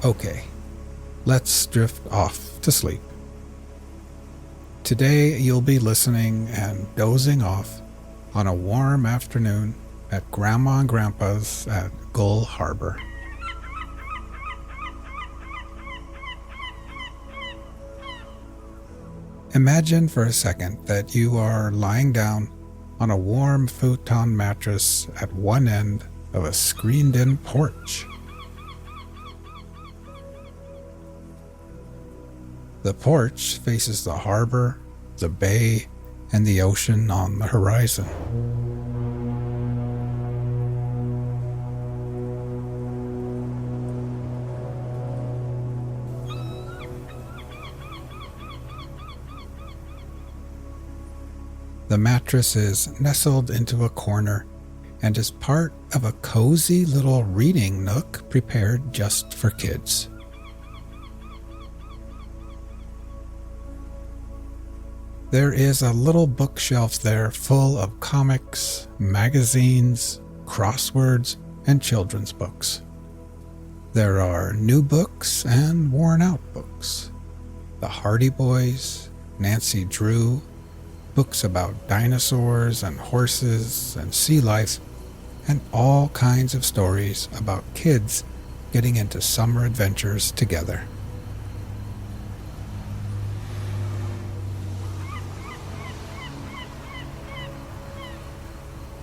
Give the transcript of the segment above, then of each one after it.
Okay, let's drift off to sleep. Today you'll be listening and dozing off on a warm afternoon at Grandma and Grandpa's at Gull Harbor. Imagine for a second that you are lying down on a warm futon mattress at one end of a screened-in porch. The porch faces the harbor, the bay, and the ocean on the horizon. The mattress is nestled into a corner and is part of a cozy little reading nook prepared just for kids. There is a little bookshelf there full of comics, magazines, crosswords, and children's books. There are new books and worn-out books. The Hardy Boys, Nancy Drew, books about dinosaurs and horses and sea life, and all kinds of stories about kids getting into summer adventures together.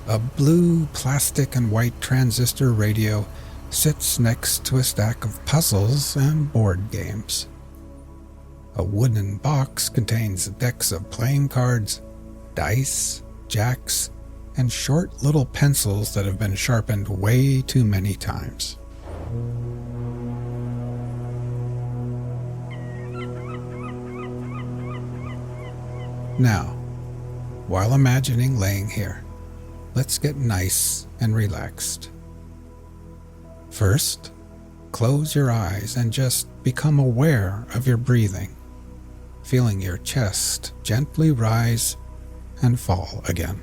A blue plastic and white transistor radio sits next to a stack of puzzles and board games. A wooden box contains decks of playing cards, dice, jacks, and short little pencils that have been sharpened way too many times. Now, while imagining laying here, let's get nice and relaxed. First, close your eyes and just become aware of your breathing, feeling your chest gently rise and fall again.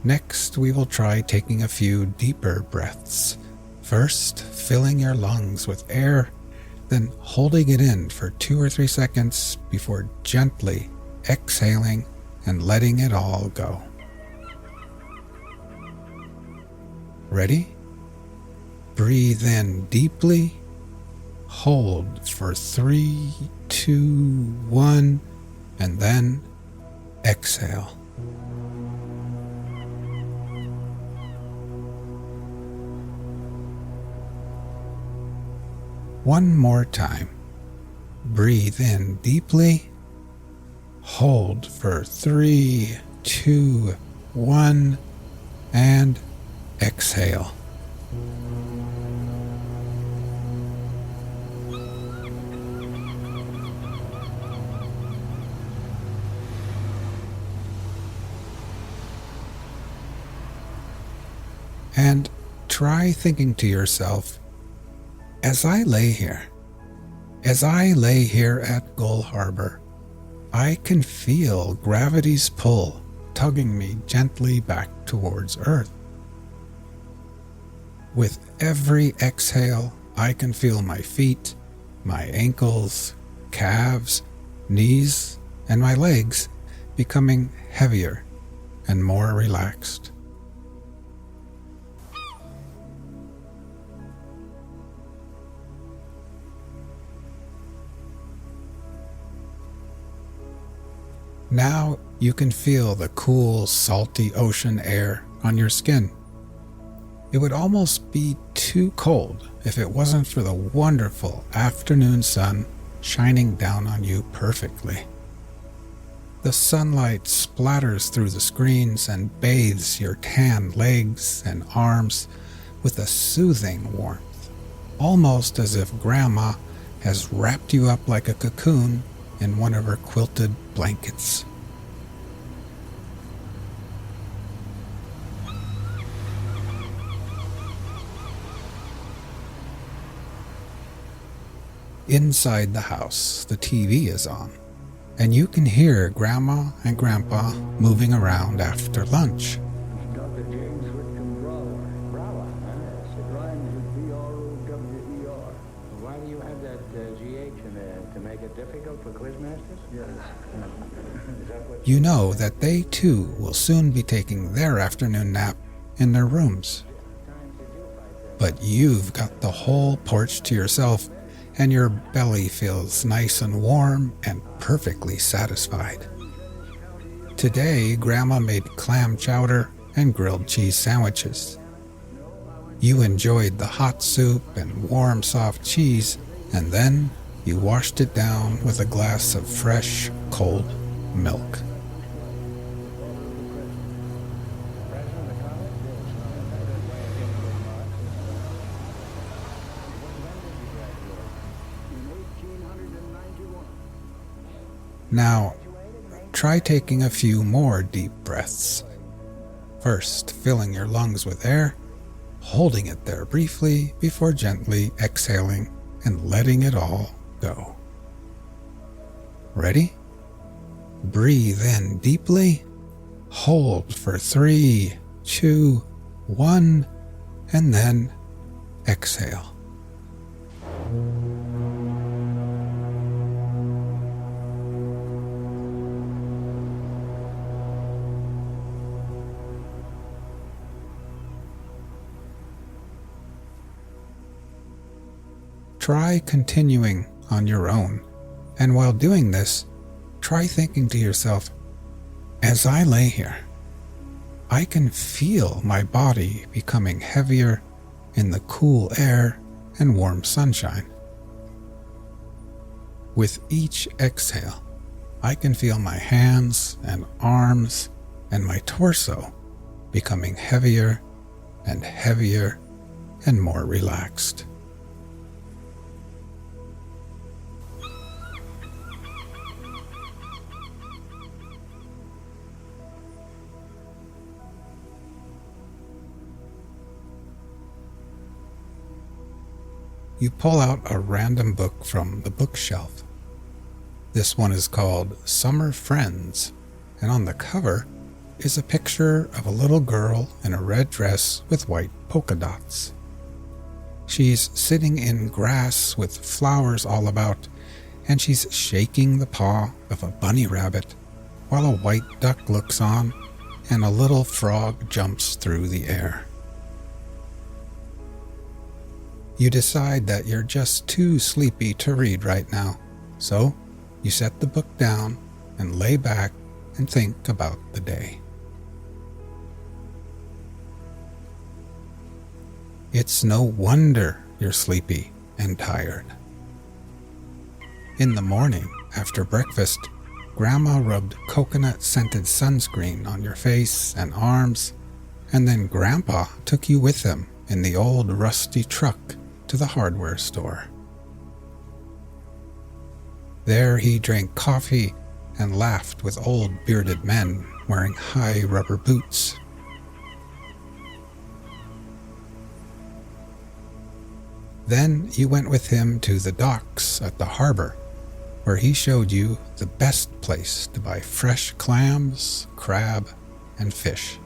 Next, we will try taking a few deeper breaths. First, filling your lungs with air, then holding it in for 2 or 3 seconds before gently exhaling and letting it all go. Ready? Breathe in deeply, hold for 3, 2, 1, and then exhale. One more time. Breathe in deeply, hold for 3, 2, 1, and exhale. And try thinking to yourself, as I lay here at Gull Harbor, I can feel gravity's pull tugging me gently back towards Earth. With every exhale, I can feel my feet, my ankles, calves, knees, and my legs becoming heavier and more relaxed. Now you can feel the cool, salty ocean air on your skin. It would almost be too cold if it wasn't for the wonderful afternoon sun shining down on you perfectly. The sunlight splatters through the screens and bathes your tan legs and arms with a soothing warmth, almost as if Grandma has wrapped you up like a cocoon in one of her quilted blankets. Inside the house, the TV is on, and you can hear Grandma and Grandpa moving around after lunch. Dr. James Whitcomb Brawler. Brawler, huh? It rhymes with B-R-O-W-E-R. Why do you have that G-H in there? To make it difficult for quizmasters? Yes. Is that what You know that they too will soon be taking their afternoon nap in their rooms. But you've got the whole porch to yourself, and your belly feels nice and warm and perfectly satisfied. Today, Grandma made clam chowder and grilled cheese sandwiches. You enjoyed the hot soup and warm, soft cheese, and then you washed it down with a glass of fresh, cold milk. Now, try taking a few more deep breaths. First, filling your lungs with air, holding it there briefly before gently exhaling and letting it all go. Ready? Breathe in deeply, hold for 3, 2, 1, and then exhale. Try continuing on your own, and while doing this, try thinking to yourself, as I lay here, I can feel my body becoming heavier in the cool air and warm sunshine. With each exhale, I can feel my hands and arms and my torso becoming heavier and heavier and more relaxed. You pull out a random book from the bookshelf. This one is called Summer Friends, and on the cover is a picture of a little girl in a red dress with white polka dots. She's sitting in grass with flowers all about, and she's shaking the paw of a bunny rabbit while a white duck looks on and a little frog jumps through the air. You decide that you're just too sleepy to read right now, so you set the book down and lay back and think about the day. It's no wonder you're sleepy and tired. In the morning, after breakfast, Grandma rubbed coconut-scented sunscreen on your face and arms, and then Grandpa took you with him in the old rusty truck to the hardware store. There he drank coffee and laughed with old bearded men wearing high rubber boots. Then you went with him to the docks at the harbor, where he showed you the best place to buy fresh clams, crab, and fish.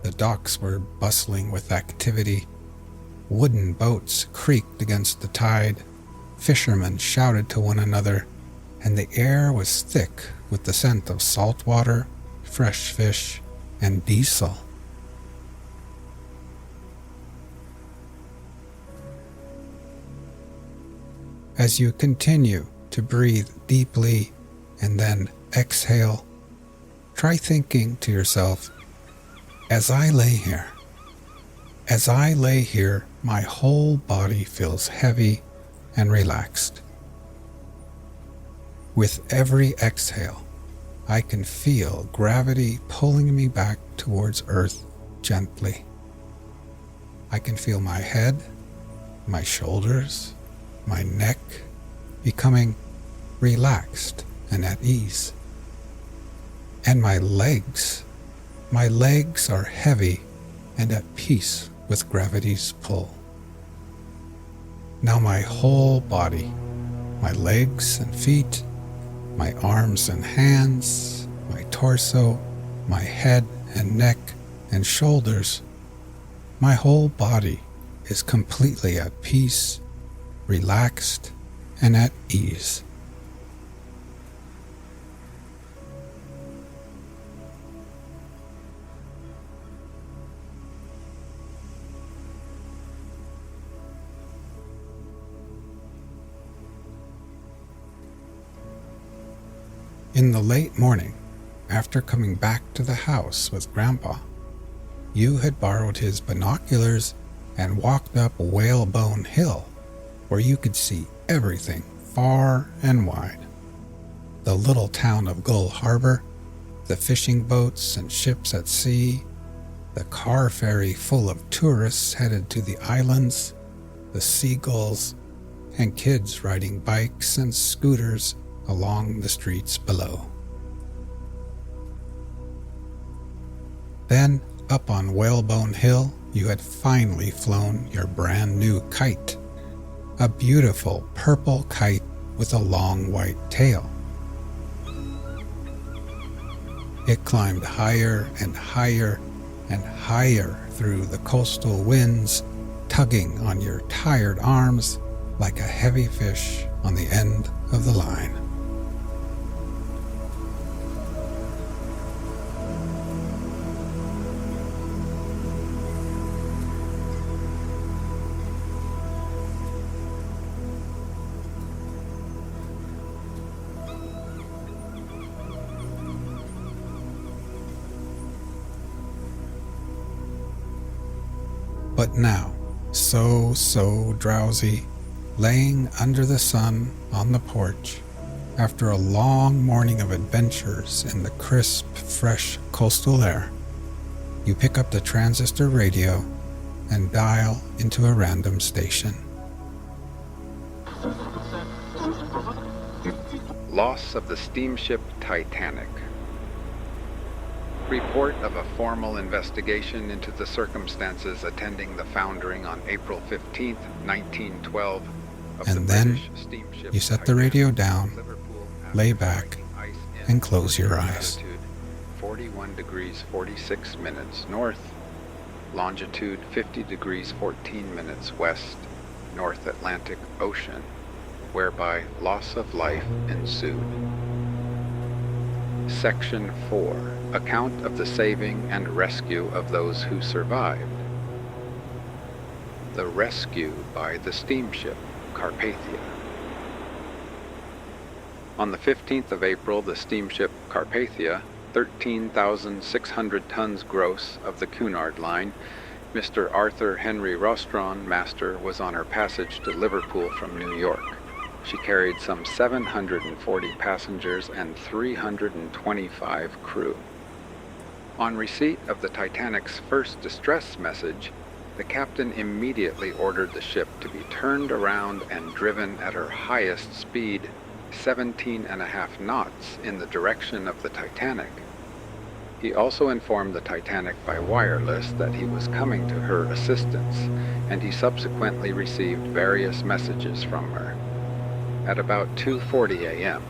The docks were bustling with activity. Wooden boats creaked against the tide, fishermen shouted to one another, and the air was thick with the scent of salt water, fresh fish, and diesel. As you continue to breathe deeply and then exhale, try thinking to yourself, as I lay here, my whole body feels heavy and relaxed. With every exhale, I can feel gravity pulling me back towards Earth gently. I can feel my head, my shoulders, my neck becoming relaxed and at ease. And my legs are heavy and at peace with gravity's pull. Now my whole body, my legs and feet, my arms and hands, my torso, my head and neck and shoulders, my whole body is completely at peace, relaxed, and at ease. In the late morning, after coming back to the house with Grandpa, you had borrowed his binoculars and walked up Whalebone Hill, where you could see everything far and wide. The little town of Gull Harbor, the fishing boats and ships at sea, the car ferry full of tourists headed to the islands, the seagulls, and kids riding bikes and scooters along the streets below. Then, up on Whalebone Hill, you had finally flown your brand new kite, a beautiful purple kite with a long white tail. It climbed higher and higher and higher through the coastal winds, tugging on your tired arms like a heavy fish on the end of the line. But now, so drowsy, laying under the sun on the porch, after a long morning of adventures in the crisp, fresh coastal air, you pick up the transistor radio and dial into a random station. Loss of the steamship Titanic. Report of a formal investigation into the circumstances attending the foundering on April 15, 1912 of the And then British steamship you set the radio down, Liverpool, lay back, ice and close your eyes. Latitude 41 degrees 46 minutes north, longitude 50 degrees 14 minutes west, North Atlantic Ocean, whereby loss of life ensued. Section 4. Account of the saving and rescue of those who survived. The rescue by the steamship Carpathia. On the 15th of April, the steamship Carpathia, 13,600 tons gross of the Cunard line, Mr. Arthur Henry Rostron, master, was on her passage to Liverpool from New York. She carried some 740 passengers and 325 crew. On receipt of the Titanic's first distress message, the captain immediately ordered the ship to be turned around and driven at her highest speed, 17.5 knots, in the direction of the Titanic. He also informed the Titanic by wireless that he was coming to her assistance, and he subsequently received various messages from her. At about 2:40 a.m.,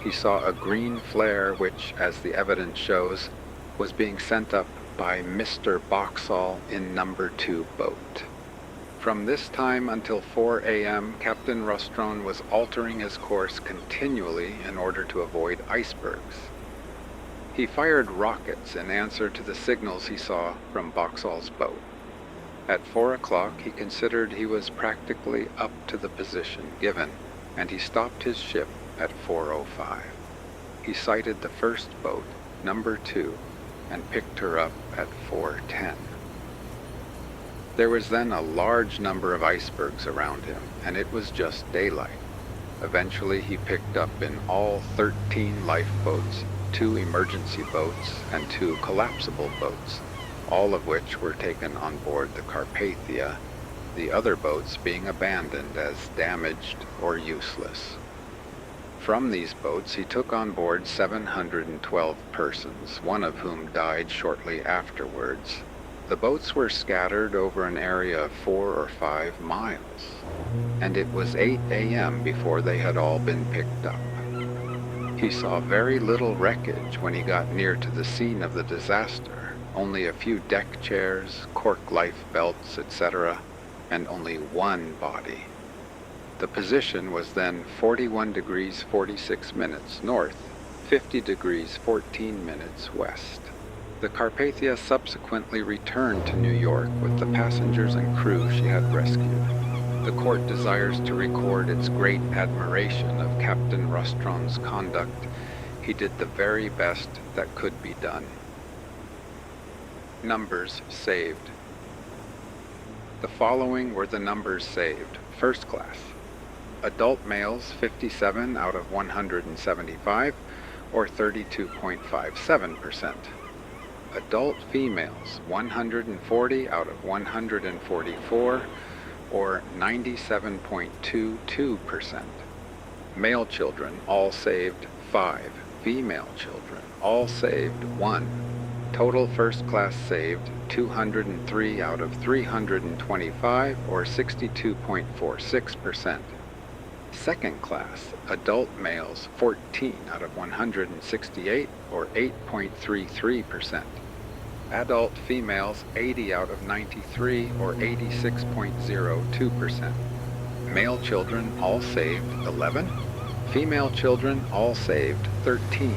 he saw a green flare which, as the evidence shows, was being sent up by Mr. Boxall in number 2 boat. From this time until 4 a.m., Captain Rostron was altering his course continually in order to avoid icebergs. He fired rockets in answer to the signals he saw from Boxall's boat. At 4 o'clock, he considered he was practically up to the position given, and he stopped his ship at 4:05. He sighted the first boat, number 2, and picked her up at 4:10. There was then a large number of icebergs around him, and it was just daylight. Eventually he picked up in all 13 lifeboats, 2 emergency boats, and 2 collapsible boats, all of which were taken on board the Carpathia, the other boats being abandoned as damaged or useless. From these boats he took on board 712 persons, one of whom died shortly afterwards, The boats were scattered over an area of 4 or 5 miles, and it was 8 a.m. before they had all been picked up. He saw very little wreckage when he got near to the scene of the disaster, only a few deck chairs, cork life belts, etc., and only one body. The position was then 41 degrees 46 minutes north, 50 degrees 14 minutes west. The Carpathia subsequently returned to New York with the passengers and crew she had rescued. The court desires to record its great admiration of Captain Rostron's conduct. He did the very best that could be done. Numbers saved. The following were the numbers saved. First class. Adult males 57 out of 175, or 32.57%. Adult females 140 out of 144, or 97.22%. Male children all saved 5. Female children all saved 1. Total first class saved 203 out of 325, or 62.46%. Second class, adult males 14 out of 168, or 8.33%. Adult females 80 out of 93, or 86.02%. Male children all saved 11. Female children all saved 13.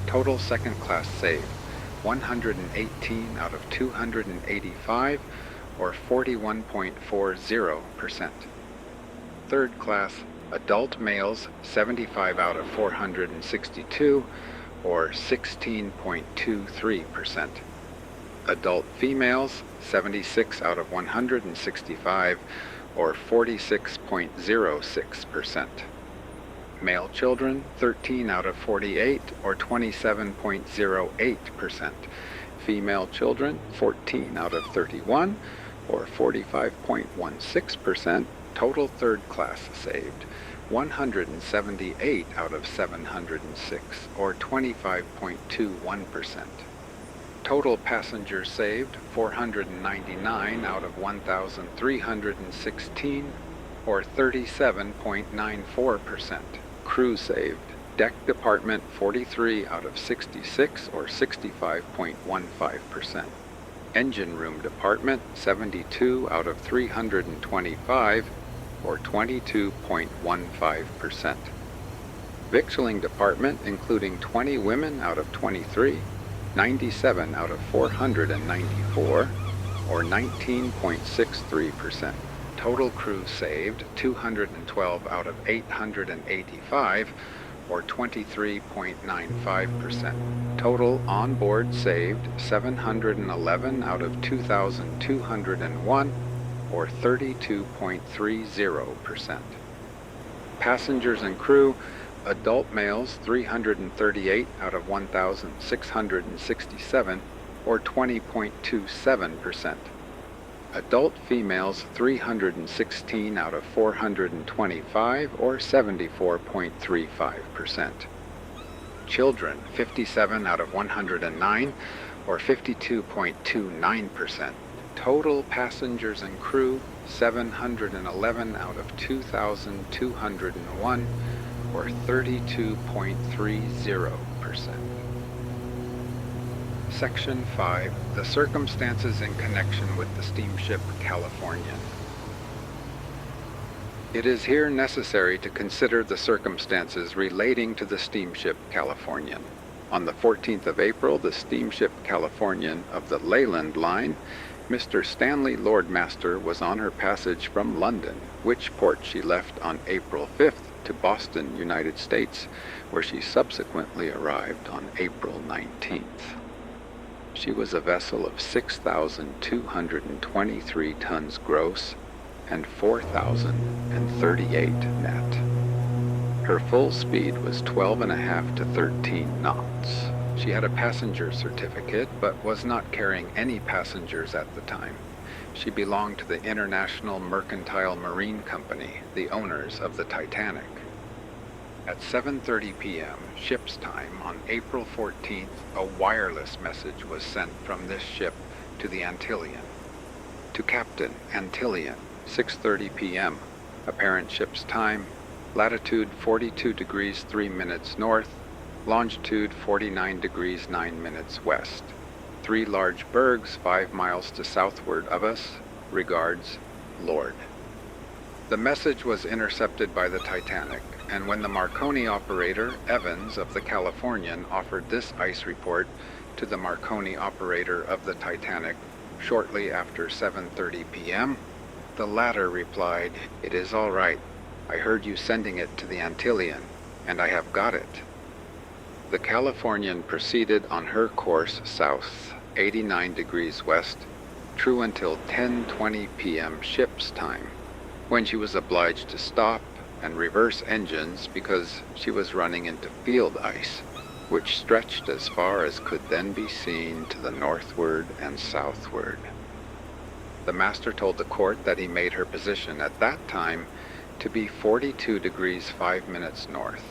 Total second class saved 118 out of 285, or 41.40%. Third class, adult males 75 out of 462, or 16.23%. Adult females 76 out of 165, or 46.06%. Male children 13 out of 48, or 27.08%. Female children 14 out of 31, or 45.16%. Total third class saved 178 out of 706, or 25.21%. Total passengers saved 499 out of 1,316, or 37.94%. Crew saved. Deck department 43 out of 66, or 65.15%. Engine room department 72 out of 325, or 22.15%. Victualling department, including 20 women out of 23, 97 out of 494, or 19.63%. Total crew saved 212 out of 885, or 23.95%. Total on board saved 711 out of 2,201, or 32.30%. Passengers and crew, adult males 338 out of 1,667, or 20.27%. Adult females 316 out of 425, or 74.35%. Children 57 out of 109, or 52.29%. Total passengers and crew 711 out of 2,201, or 32.30%. Section 5. The circumstances in connection with the steamship Californian. It is here necessary to consider the circumstances relating to the steamship Californian. On the 14th of April, the steamship Californian of the Leyland Line, Mr. Stanley Lordmaster, was on her passage from London, which port she left on April 5th to Boston, United States, where she subsequently arrived on April 19th. She was a vessel of 6,223 tons gross and 4,038 net. Her full speed was 12.5 to 13 knots. She had a passenger certificate, but was not carrying any passengers at the time. She belonged to the International Mercantile Marine Company, the owners of the Titanic. At 7:30 p.m. ship's time on April 14th, a wireless message was sent from this ship to the Antillean. To Captain, Antillean, 6:30 p.m. Apparent ship's time, latitude 42 degrees 3 minutes north, longitude 49 degrees 9 minutes west. 3 large bergs 5 miles to southward of us. Regards, Lord. The message was intercepted by the Titanic, and when the Marconi operator, Evans of the Californian, offered this ice report to the Marconi operator of the Titanic shortly after 7:30 p.m., the latter replied, "It is all right. I heard you sending it to the Antillean, and I have got it." The Californian proceeded on her course south, 89 degrees west, true until 10:20 p.m. ship's time, when she was obliged to stop and reverse engines because she was running into field ice, which stretched as far as could then be seen to the northward and southward. The master told the court that he made her position at that time to be 42 degrees 5 minutes north,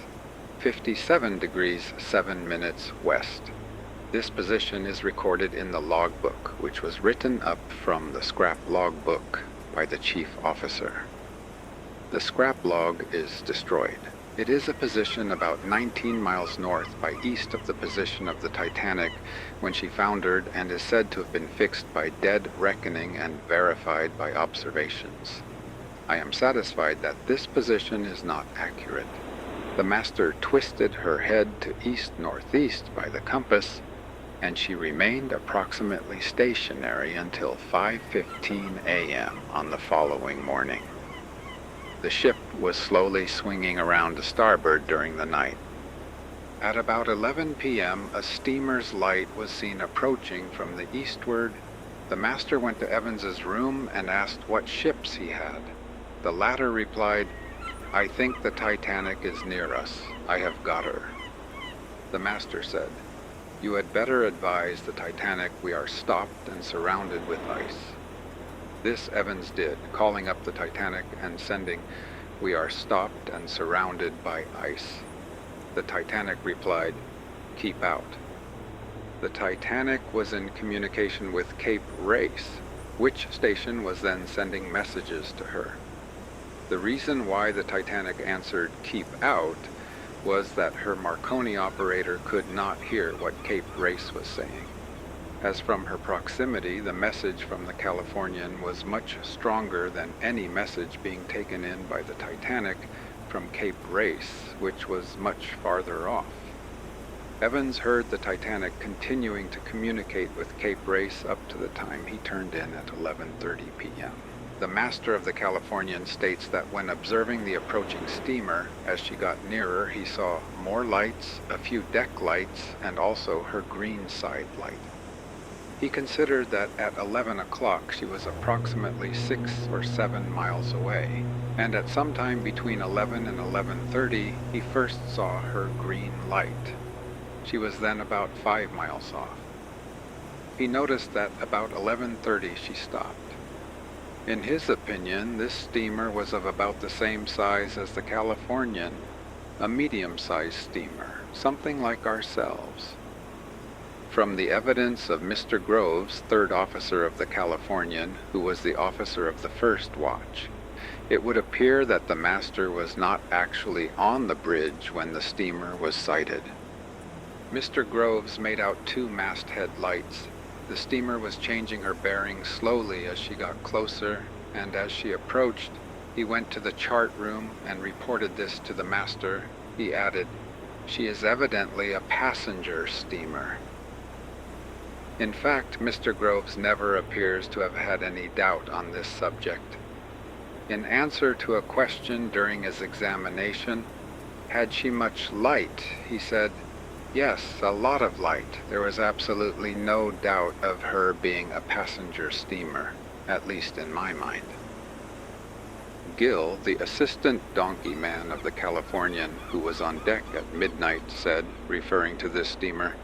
57 degrees 7 minutes west. This position is recorded in the logbook, which was written up from the scrap logbook by the chief officer. The scrap log is destroyed. It is a position about 19 miles north by east of the position of the Titanic when she foundered, and is said to have been fixed by dead reckoning and verified by observations. I am satisfied that this position is not accurate. The master twisted her head to east-northeast by the compass, and she remained approximately stationary until 5:15 a.m. on the following morning. The ship was slowly swinging around to starboard during the night. At about 11 p.m., a steamer's light was seen approaching from the eastward. The master went to Evans's room and asked what ships he had. The latter replied, "I think the Titanic is near us. I have got her." The master said, "You had better advise the Titanic we are stopped and surrounded with ice." This Evans did, calling up the Titanic and sending, "We are stopped and surrounded by ice." The Titanic replied, "Keep out." The Titanic was in communication with Cape Race, which station was then sending messages to her. The reason why the Titanic answered "Keep out" was that her Marconi operator could not hear what Cape Race was saying. As from her proximity, the message from the Californian was much stronger than any message being taken in by the Titanic from Cape Race, which was much farther off. Evans heard the Titanic continuing to communicate with Cape Race up to the time he turned in at 11:30 p.m. The master of the Californian states that when observing the approaching steamer, as she got nearer, he saw more lights, a few deck lights, and also her green side light. He considered that at 11 o'clock she was approximately 6 or 7 miles away, and at some time between 11 and 11:30 he first saw her green light. She was then about 5 miles off. He noticed that about 11:30 she stopped. In his opinion, this steamer was of about the same size as the Californian, a medium-sized steamer, something like ourselves. From the evidence of Mr. Groves, third officer of the Californian, who was the officer of the first watch, it would appear that the master was not actually on the bridge when the steamer was sighted. Mr. Groves made out 2 masthead lights. The steamer was changing her bearing slowly as she got closer, and as she approached, he went to the chart room and reported this to the master. He added, "She is evidently a passenger steamer." In fact, Mr. Groves never appears to have had any doubt on this subject. In answer to a question during his examination, "Had she much light?" he said, "Yes, a lot of light. There was absolutely no doubt of her being a passenger steamer, at least in my mind." Gill, the assistant donkey man of the Californian, who was on deck at midnight, said, referring to this steamer,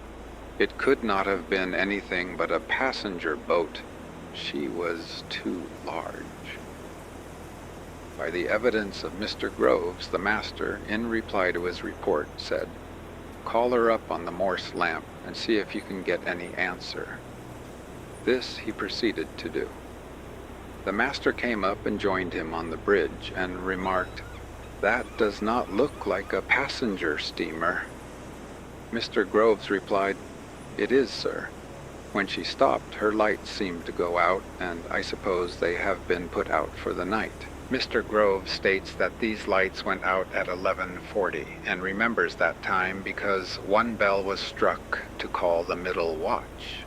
"It could not have been anything but a passenger boat. She was too large." By the evidence of Mr. Groves, the master, in reply to his report, said, "Call her up on the Morse lamp and see if you can get any answer." This he proceeded to do. The master came up and joined him on the bridge and remarked, "That does not look like a passenger steamer." Mr. Groves replied, "It is, sir. When she stopped, her lights seemed to go out, and I suppose they have been put out for the night." Mr. Groves states that these lights went out at 11:40 and remembers that time because one bell was struck to call the middle watch.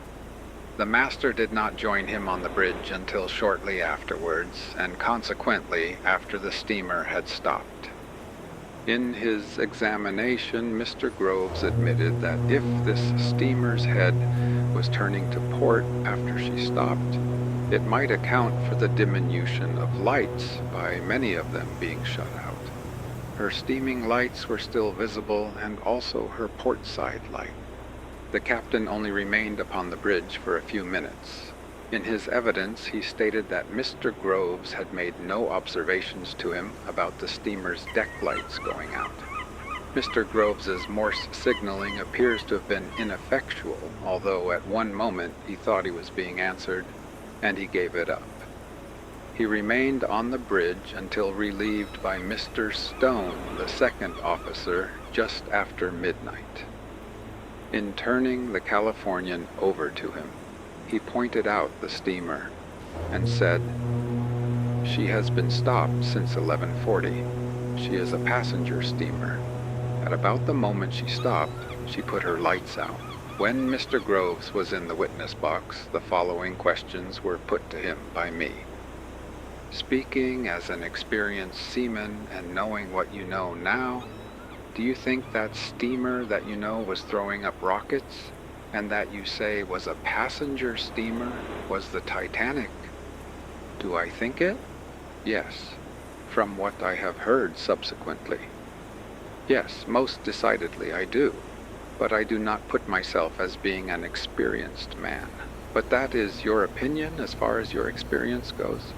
The master did not join him on the bridge until shortly afterwards, and consequently after the steamer had stopped. In his examination, Mr. Groves admitted that if this steamer's head was turning to port after she stopped, it might account for the diminution of lights by many of them being shut out. Her steaming lights were still visible, and also her port side light. The captain only remained upon the bridge for a few minutes. In his evidence, he stated that Mr. Groves had made no observations to him about the steamer's deck lights going out. Mr. Groves's Morse signaling appears to have been ineffectual, although at one moment he thought he was being answered, and he gave it up. He remained on the bridge until relieved by Mr. Stone, the second officer, just after midnight. In turning the Californian over to him, he pointed out the steamer and said, "She has been stopped since 11:40. She is a passenger steamer. At about the moment she stopped, she put her lights out." When Mr. Groves was in the witness box, the following questions were put to him by me. "Speaking as an experienced seaman and knowing what you know now, do you think that steamer that you know was throwing up rockets, and that you say was a passenger steamer, was the Titanic?" "Do I think it?" "Yes, from what I have heard subsequently." "Yes, most decidedly I do, but I do not put myself as being an experienced man." "But that is your opinion as far as your experience goes?"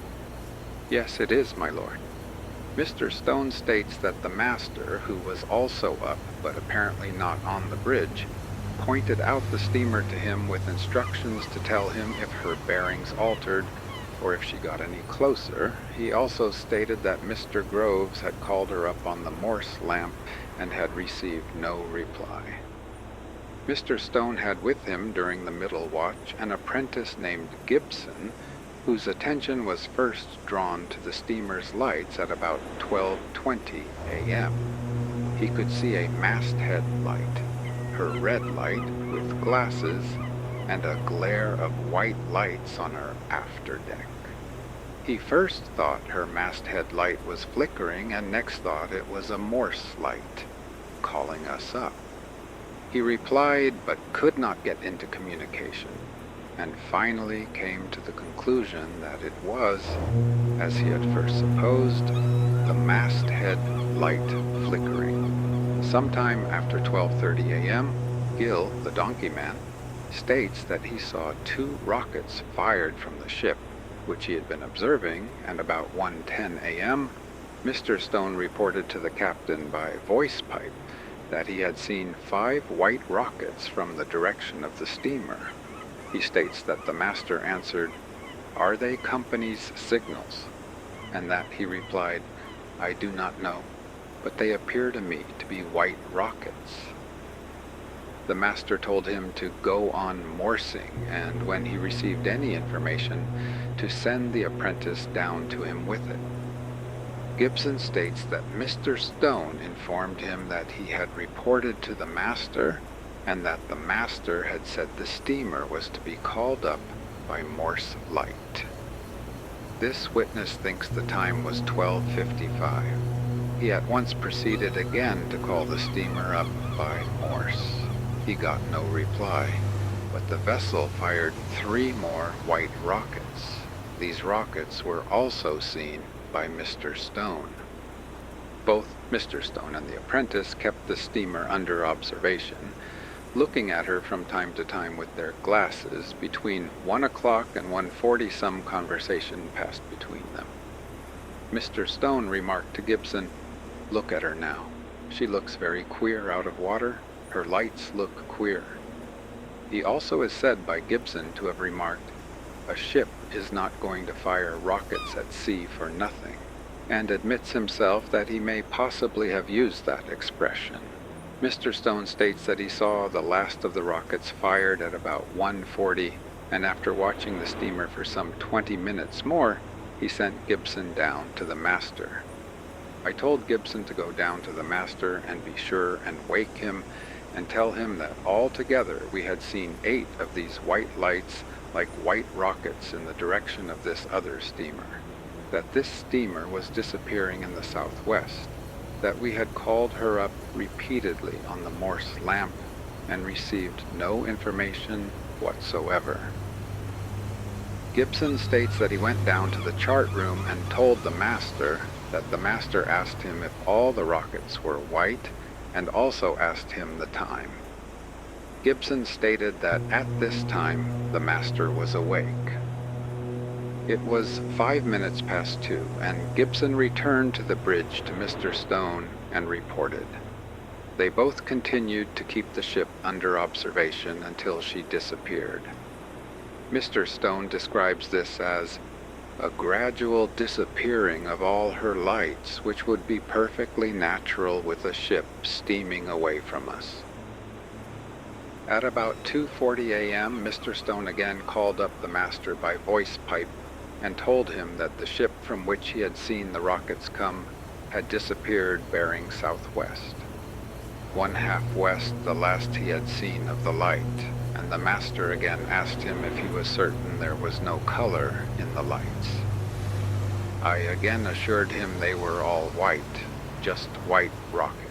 "Yes, it is, my lord." Mr. Stone states that the master, who was also up but apparently not on the bridge, pointed out the steamer to him with instructions to tell him if her bearings altered or if she got any closer. He also stated that Mr. Groves had called her up on the Morse lamp and had received no reply. Mr. Stone had with him during the middle watch an apprentice named Gibson, whose attention was first drawn to the steamer's lights at about 12:20 a.m. He could see a masthead light, her red light with glasses, and a glare of white lights on her afterdeck. He first thought her masthead light was flickering, and next thought it was a Morse light, calling us up. He replied but could not get into communication, and finally came to the conclusion that it was, as he had first supposed, the masthead light flickering. Sometime after 12:30 a.m., Gill, the donkey man, states that he saw 2 rockets fired from the ship, which he had been observing, and about 1:10 a.m., Mr. Stone reported to the captain by voice pipe that he had seen 5 white rockets from the direction of the steamer. He states that the master answered, "Are they company's signals?" and that he replied, "I do not know, but they appear to me to be white rockets." The master told him to go on morsing, and when he received any information, to send the apprentice down to him with it. Gibson states that Mr. Stone informed him that he had reported to the master, and that the master had said the steamer was to be called up by Morse light. This witness thinks the time was 12:55. He at once proceeded again to call the steamer up by Morse. He got no reply, but the vessel fired 3 more white rockets. These rockets were also seen by Mr. Stone. Both Mr. Stone and the apprentice kept the steamer under observation, looking at her from time to time with their glasses. Between 1 o'clock and 1:40 some conversation passed between them. Mr. Stone remarked to Gibson, "Look at her now. She looks very queer out of water. Her lights look queer." He also is said by Gibson to have remarked, a ship is not going to fire rockets at sea for nothing, and admits himself that he may possibly have used that expression. Mr. Stone states that he saw the last of the rockets fired at about 1:40, and after watching the steamer for some 20 minutes more, he sent Gibson down to the master. I told Gibson to go down to the master and be sure and wake him and tell him that altogether we had seen 8 of these white lights like white rockets in the direction of this other steamer, that this steamer was disappearing in the southwest, that we had called her up repeatedly on the Morse lamp and received no information whatsoever. Gibson states that he went down to the chart room and told the master that the master asked him if all the rockets were white and also asked him the time. Gibson stated that at this time the master was awake. It was 5 minutes past 2, and Gibson returned to the bridge to Mr. Stone and reported. They both continued to keep the ship under observation until she disappeared. Mr. Stone describes this as a gradual disappearing of all her lights, which would be perfectly natural with a ship steaming away from us. At about 2:40 a.m., Mr. Stone again called up the master by voice pipe and told him that the ship from which he had seen the rockets come had disappeared bearing southwest, 1/2 west the last he had seen of the light, and the master again asked him if he was certain there was no color in the lights. I again assured him they were all white, just white rockets.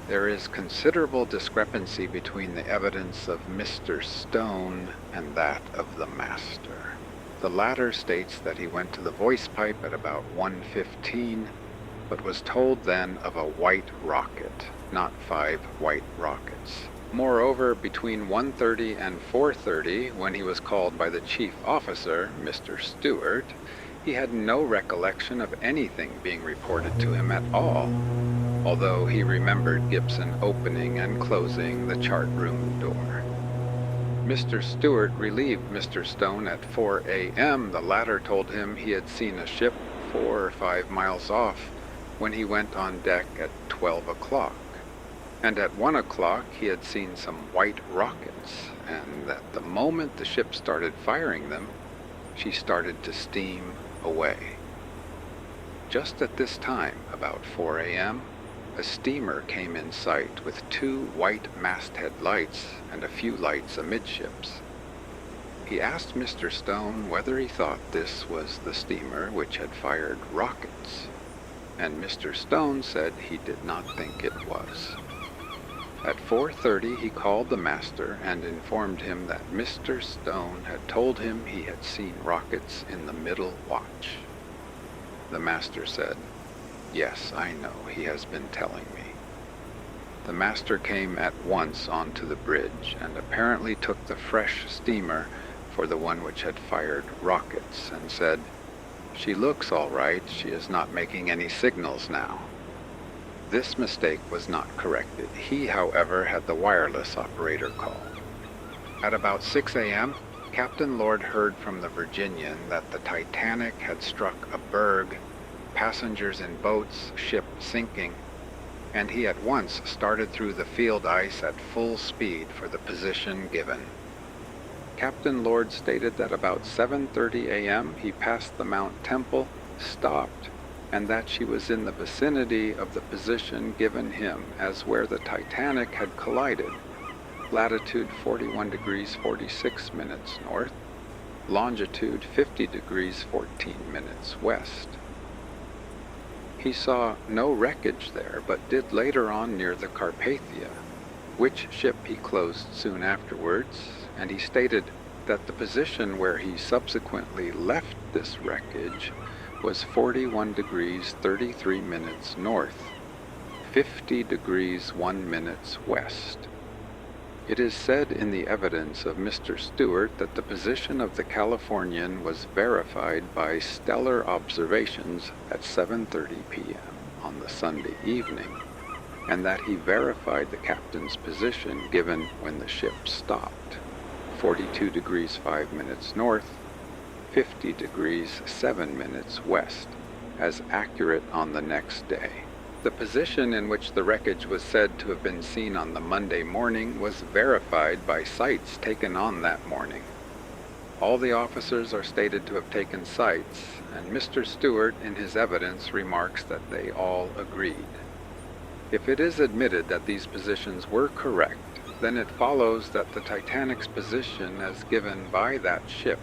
There is considerable discrepancy between the evidence of Mr. Stone and that of the master. The latter states that he went to the voice pipe at about 1:15, but was told then of a white rocket, not 5 white rockets. Moreover, between 1:30 and 4:30, when he was called by the chief officer, Mr. Stewart, he had no recollection of anything being reported to him at all, although he remembered Gibson opening and closing the chart room door. Mr. Stewart relieved Mr. Stone at 4 a.m. The latter told him he had seen a ship 4 or 5 miles off when he went on deck at 12 o'clock, and at 1 o'clock he had seen some white rockets, and that the moment the ship started firing them, she started to steam away. Just at this time, about 4 a.m., a steamer came in sight with 2 white masthead lights and a few lights amidships. He asked Mr. Stone whether he thought this was the steamer which had fired rockets, and Mr. Stone said he did not think it was. At 4:30 he called the master and informed him that Mr. Stone had told him he had seen rockets in the middle watch. The master said, "Yes, I know, he has been telling me." The master came at once onto the bridge and apparently took the fresh steamer for the one which had fired rockets and said, "She looks all right, she is not making any signals now." This mistake was not corrected. He, however, had the wireless operator called. At about 6 a.m., Captain Lord heard from the Virginian that the Titanic had struck a berg, passengers in boats, ship sinking, and he at once started through the field ice at full speed for the position given. Captain Lord stated that about 7:30 a.m. he passed the Mount Temple, stopped, and that she was in the vicinity of the position given him as where the Titanic had collided, latitude 41 degrees 46 minutes north, longitude 50 degrees 14 minutes west. He saw no wreckage there, but did later on near the Carpathia, which ship he closed soon afterwards, and he stated that the position where he subsequently left this wreckage was 41 degrees 33 minutes north, 50 degrees 1 minutes west. It is said in the evidence of Mr. Stewart that the position of the Californian was verified by stellar observations at 7:30 p.m. on the Sunday evening, and that he verified the captain's position given when the ship stopped, 42 degrees 5 minutes north, 50 degrees 7 minutes west, as accurate on the next day. The position in which the wreckage was said to have been seen on the Monday morning was verified by sights taken on that morning. All the officers are stated to have taken sights, and Mr. Stewart in his evidence remarks that they all agreed. If it is admitted that these positions were correct, then it follows that the Titanic's position as given by that ship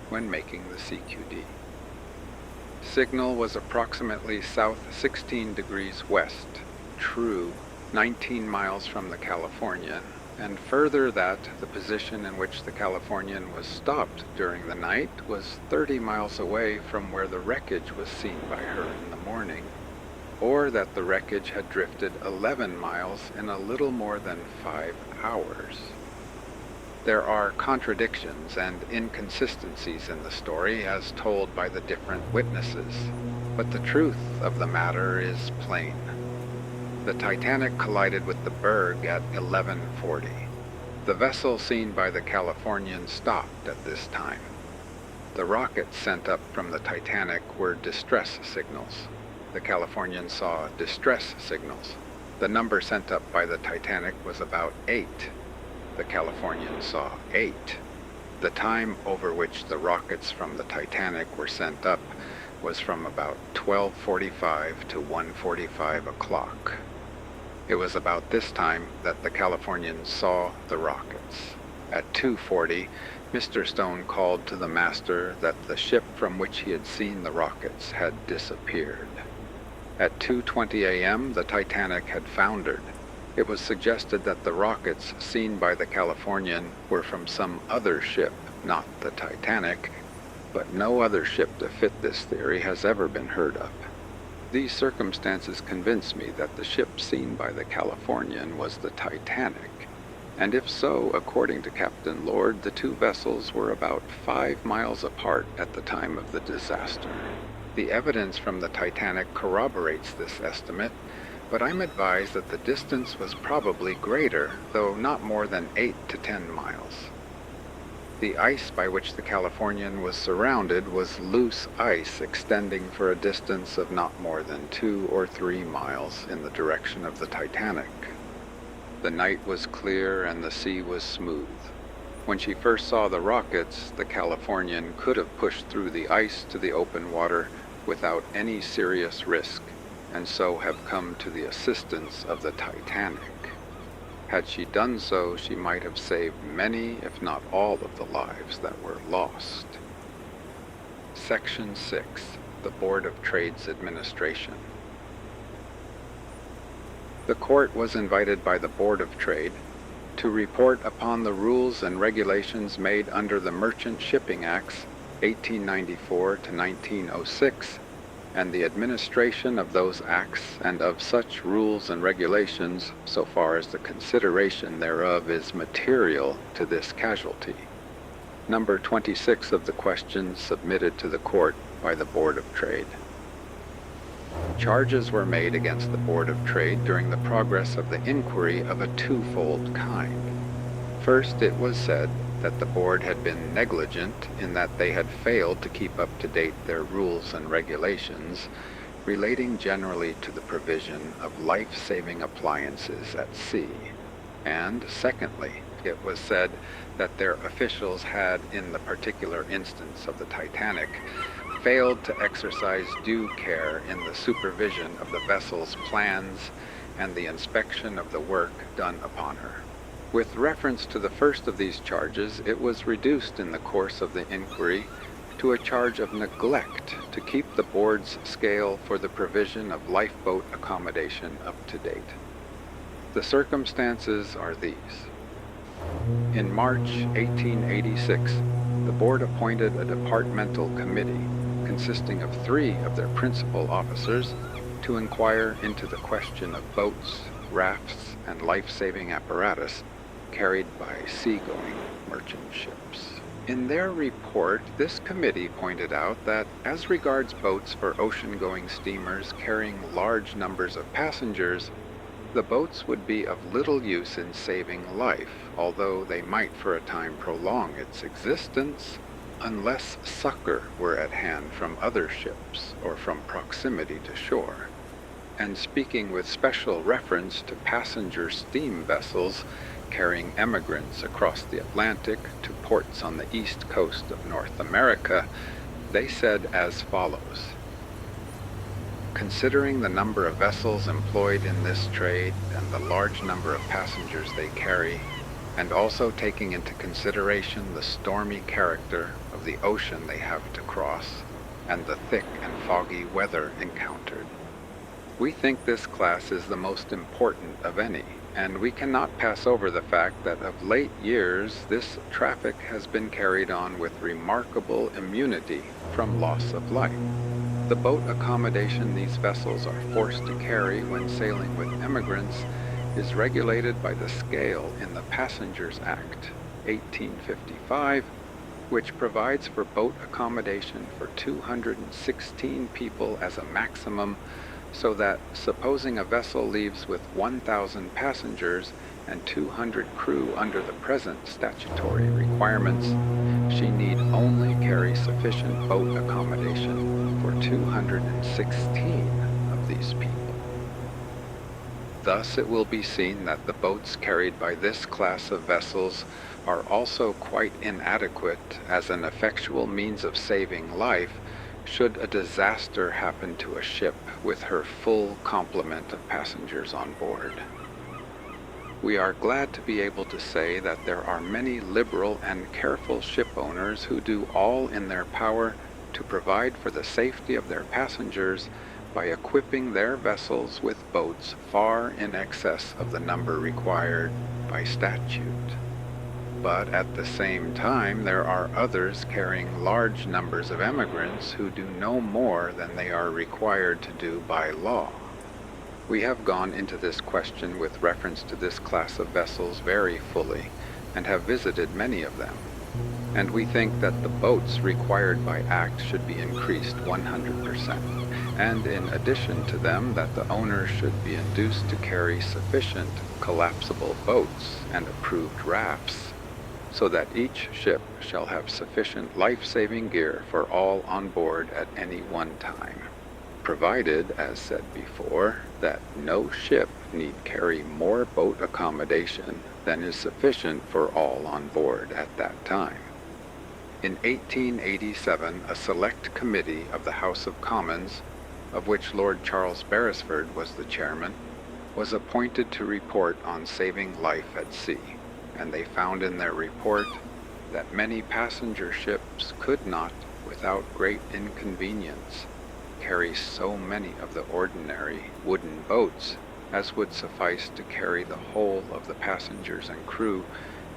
when making the CQD. Signal was approximately south 16 degrees west, true 19 miles from the Californian, and further that the position in which the Californian was stopped during the night was 30 miles away from where the wreckage was seen by her in the morning, or that the wreckage had drifted 11 miles in a little more than 5 hours. There are contradictions and inconsistencies in the story as told by the different witnesses, but the truth of the matter is plain. The Titanic collided with the berg at 11:40. The vessel seen by the Californian stopped at this time. The rockets sent up from the Titanic were distress signals. The Californian saw distress signals. The number sent up by the Titanic was about 8. The Californian saw 8. The time over which the rockets from the Titanic were sent up was from about 12:45 to 1:45 o'clock. It was about this time that the Californian saw the rockets. At 2:40, Mr. Stone called to the master that the ship from which he had seen the rockets had disappeared. At 2:20 a.m., the Titanic had foundered. It was suggested that the rockets seen by the Californian were from some other ship, not the Titanic, but no other ship to fit this theory has ever been heard of. These circumstances convince me that the ship seen by the Californian was the Titanic, and if so, according to Captain Lord, the two vessels were about 5 miles apart at the time of the disaster. The evidence from the Titanic corroborates this estimate, but I'm advised that the distance was probably greater, though not more than 8 to 10 miles. The ice by which the Californian was surrounded was loose ice extending for a distance of not more than 2 or 3 miles in the direction of the Titanic. The night was clear and the sea was smooth. When she first saw the rockets, the Californian could have pushed through the ice to the open water without any serious risk, and so have come to the assistance of the Titanic. Had she done so, she might have saved many, if not all, of the lives that were lost. Section 6. The Board of Trade's Administration. The court was invited by the Board of Trade to report upon the rules and regulations made under the Merchant Shipping Acts 1894 to 1906, and the administration of those acts and of such rules and regulations so far as the consideration thereof is material to this casualty. Number 26 of the questions submitted to the court by the Board of Trade. Charges were made against the Board of Trade during the progress of the inquiry of a twofold kind. First, it was said that the board had been negligent in that they had failed to keep up to date their rules and regulations relating generally to the provision of life-saving appliances at sea. And secondly, it was said that their officials had, in the particular instance of the Titanic, failed to exercise due care in the supervision of the vessel's plans and the inspection of the work done upon her. With reference to the first of these charges, it was reduced in the course of the inquiry to a charge of neglect to keep the board's scale for the provision of lifeboat accommodation up to date. The circumstances are these. In March 1886, the board appointed a departmental committee consisting of 3 of their principal officers to inquire into the question of boats, rafts, and life-saving apparatus carried by seagoing merchant ships. In their report, this committee pointed out that as regards boats for ocean-going steamers carrying large numbers of passengers, The boats would be of little use in saving life, although they might for a time prolong its existence, unless succor were at hand from other ships or from proximity to shore. And speaking with special reference to passenger steam vessels carrying emigrants across the Atlantic to ports on the east coast of North America, they said as follows: "Considering the number of vessels employed in this trade and the large number of passengers they carry, and also taking into consideration the stormy character of the ocean they have to cross and the thick and foggy weather encountered, we think this class is the most important of any, and we cannot pass over the fact that of late years this traffic has been carried on with remarkable immunity from loss of life. The boat accommodation these vessels are forced to carry when sailing with emigrants is regulated by the scale in the Passengers Act, 1855, which provides for boat accommodation for 216 people as a maximum, so that, supposing a vessel leaves with 1,000 passengers and 200 crew under the present statutory requirements, she need only carry sufficient boat accommodation for 216 of these people. Thus it will be seen that the boats carried by this class of vessels are also quite inadequate as an effectual means of saving life should a disaster happen to a ship with her full complement of passengers on board. We are glad to be able to say that there are many liberal and careful ship owners who do all in their power to provide for the safety of their passengers by equipping their vessels with boats far in excess of the number required by statute. But at the same time, there are others carrying large numbers of emigrants who do no more than they are required to do by law. We have gone into this question with reference to this class of vessels very fully, and have visited many of them. And we think that the boats required by Act should be increased 100%, and in addition to them that the owners should be induced to carry sufficient collapsible boats and approved rafts, so that each ship shall have sufficient life-saving gear for all on board at any one time, provided, as said before, that no ship need carry more boat accommodation than is sufficient for all on board at that time. In 1887, a select committee of the House of Commons, of which Lord Charles Beresford was the chairman, was appointed to report on saving life at sea, and they found in their report that many passenger ships could not, without great inconvenience, carry so many of the ordinary wooden boats as would suffice to carry the whole of the passengers and crew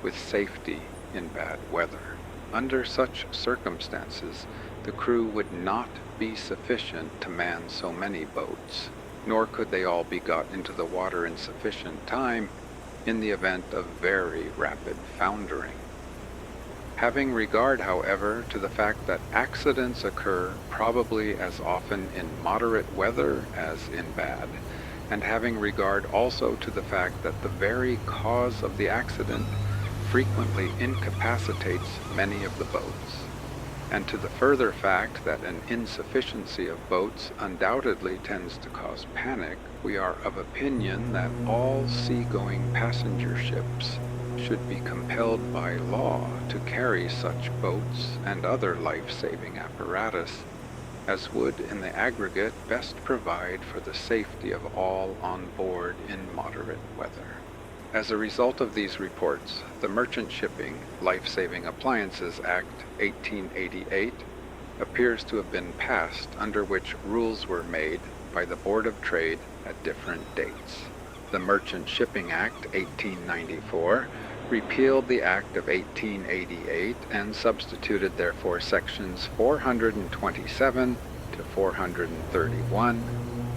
with safety in bad weather. Under such circumstances, the crew would not be sufficient to man so many boats, nor could they all be got into the water in sufficient time in the event of very rapid foundering. Having regard, however, to the fact that accidents occur probably as often in moderate weather as in bad, and having regard also to the fact that the very cause of the accident frequently incapacitates many of the boats, and to the further fact that an insufficiency of boats undoubtedly tends to cause panic, we are of opinion that all seagoing passenger ships should be compelled by law to carry such boats and other life-saving apparatus as would in the aggregate best provide for the safety of all on board in moderate weather. As a result of these reports, the Merchant Shipping Life-Saving Appliances Act 1888 appears to have been passed, under which rules were made by the Board of Trade at different dates. The Merchant Shipping Act 1894 repealed the Act of 1888 and substituted therefore sections 427 to 431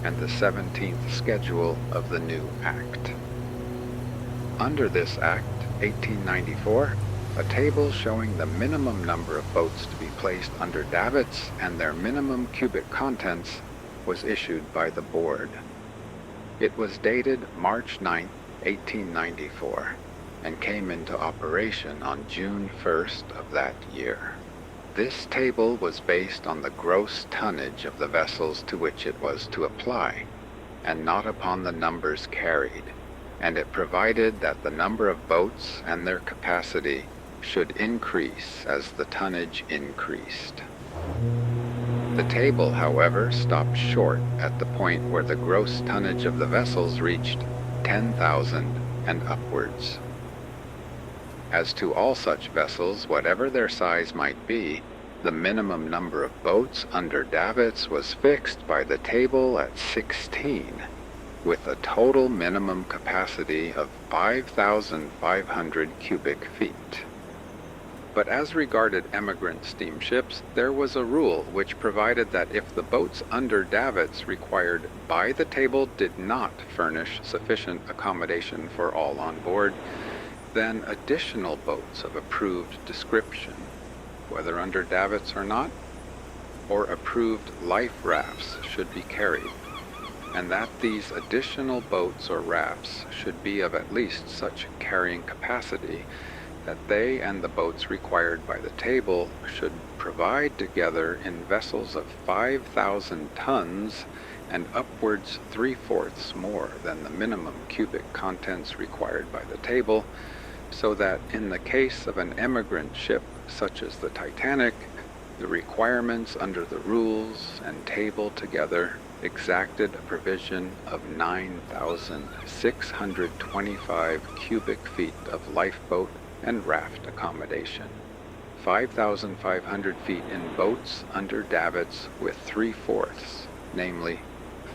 and the 17th schedule of the new Act. Under this Act, 1894, a table showing the minimum number of boats to be placed under davits and their minimum cubic contents was issued by the board. It was dated March 9, 1894, and came into operation on June 1st of that year. This table was based on the gross tonnage of the vessels to which it was to apply, and not upon the numbers carried, and it provided that the number of boats and their capacity should increase as the tonnage increased. The table, however, stopped short at the point where the gross tonnage of the vessels reached 10,000 and upwards. As to all such vessels, whatever their size might be, the minimum number of boats under davits was fixed by the table at 16, with a total minimum capacity of 5,500 cubic feet. But as regarded emigrant steamships, there was a rule which provided that if the boats under davits required by the table did not furnish sufficient accommodation for all on board, then additional boats of approved description, whether under davits or not, or approved life rafts should be carried, and that these additional boats or rafts should be of at least such carrying capacity that they and the boats required by the table should provide together in vessels of 5,000 tons and upwards 3/4 more than the minimum cubic contents required by the table, so that in the case of an emigrant ship such as the Titanic, the requirements under the rules and table together exacted a provision of 9,625 cubic feet of lifeboat and raft accommodation, 5,500 feet in boats under davits with 3/4, namely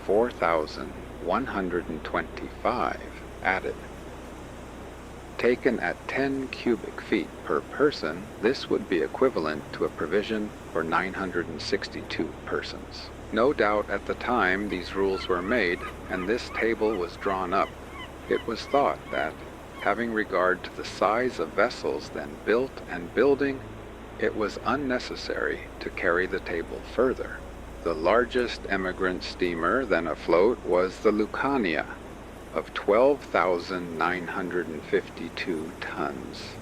4,125 added. Taken at 10 cubic feet per person, this would be equivalent to a provision for 962 persons. No doubt at the time these rules were made and this table was drawn up, it was thought that, having regard to the size of vessels then built and building, it was unnecessary to carry the table further. The largest emigrant steamer then afloat was the Lucania, of 12,952 tons.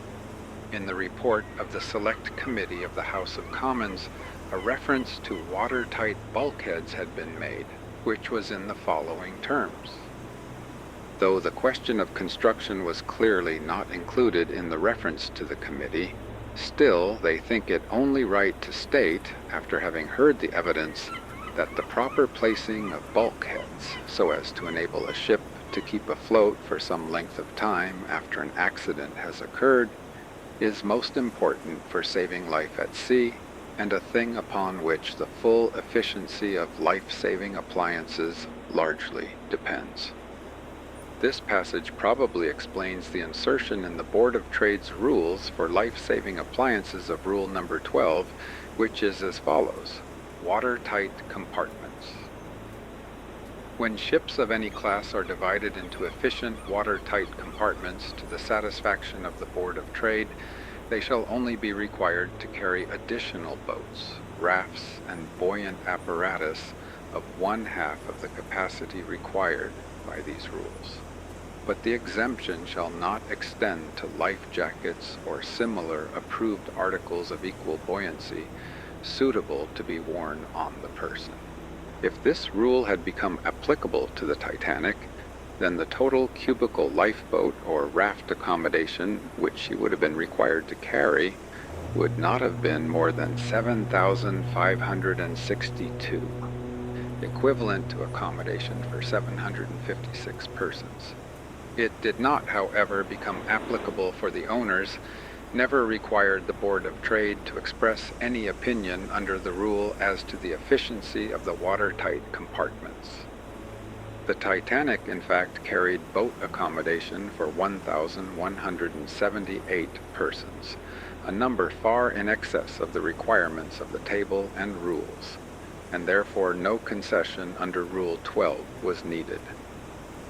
In the report of the Select Committee of the House of Commons, a reference to watertight bulkheads had been made, which was in the following terms. Though the question of construction was clearly not included in the reference to the committee, still they think it only right to state, after having heard the evidence, that the proper placing of bulkheads, so as to enable a ship to keep afloat for some length of time after an accident has occurred, is most important for saving life at sea, and a thing upon which the full efficiency of life-saving appliances largely depends. This passage probably explains the insertion in the Board of Trade's rules for life-saving appliances of Rule Number 12, which is as follows: watertight compartments. When ships of any class are divided into efficient watertight compartments to the satisfaction of the Board of Trade, they shall only be required to carry additional boats, rafts, and buoyant apparatus of 1/2 of the capacity required by these rules. But the exemption shall not extend to life jackets or similar approved articles of equal buoyancy suitable to be worn on the person. If this rule had become applicable to the Titanic, then the total cubical lifeboat or raft accommodation which she would have been required to carry would not have been more than 7,562, equivalent to accommodation for 756 persons. It did not, however, become applicable for the owners, never required the Board of Trade to express any opinion under the rule as to the efficiency of the watertight compartments. The Titanic, in fact, carried boat accommodation for 1,178 persons, a number far in excess of the requirements of the table and rules, and therefore no concession under Rule 12 was needed.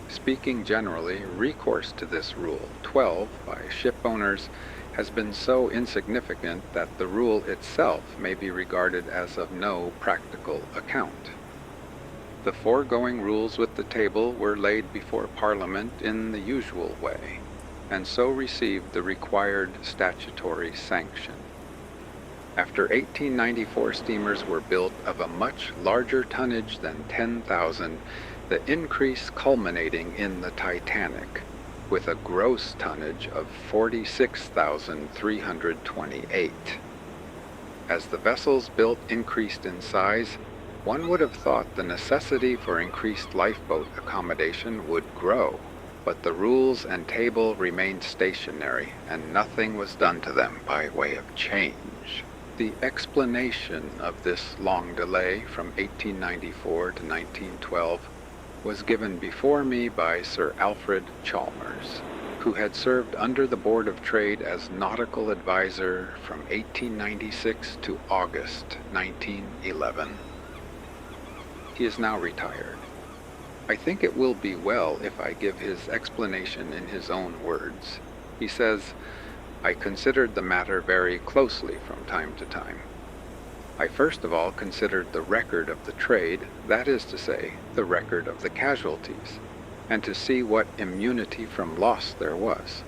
Speaking generally, recourse to this Rule 12 by ship owners has been so insignificant that the rule itself may be regarded as of no practical account. The foregoing rules with the table were laid before Parliament in the usual way, and so received the required statutory sanction. After 1894 steamers were built of a much larger tonnage than 10,000, the increase culminating in the Titanic, with a gross tonnage of 46,328. As the vessels built increased in size, one would have thought the necessity for increased lifeboat accommodation would grow, but the rules and table remained stationary, and nothing was done to them by way of change. The explanation of this long delay from 1894 to 1912 was given before me by Sir Alfred Chalmers, who had served under the Board of Trade as nautical advisor from 1896 to August 1911. He is now retired. I think it will be well if I give his explanation in his own words. He says, "I considered the matter very closely from time to time. I first of all considered the record of the trade, that is to say, the record of the casualties, and to see what immunity from loss there was.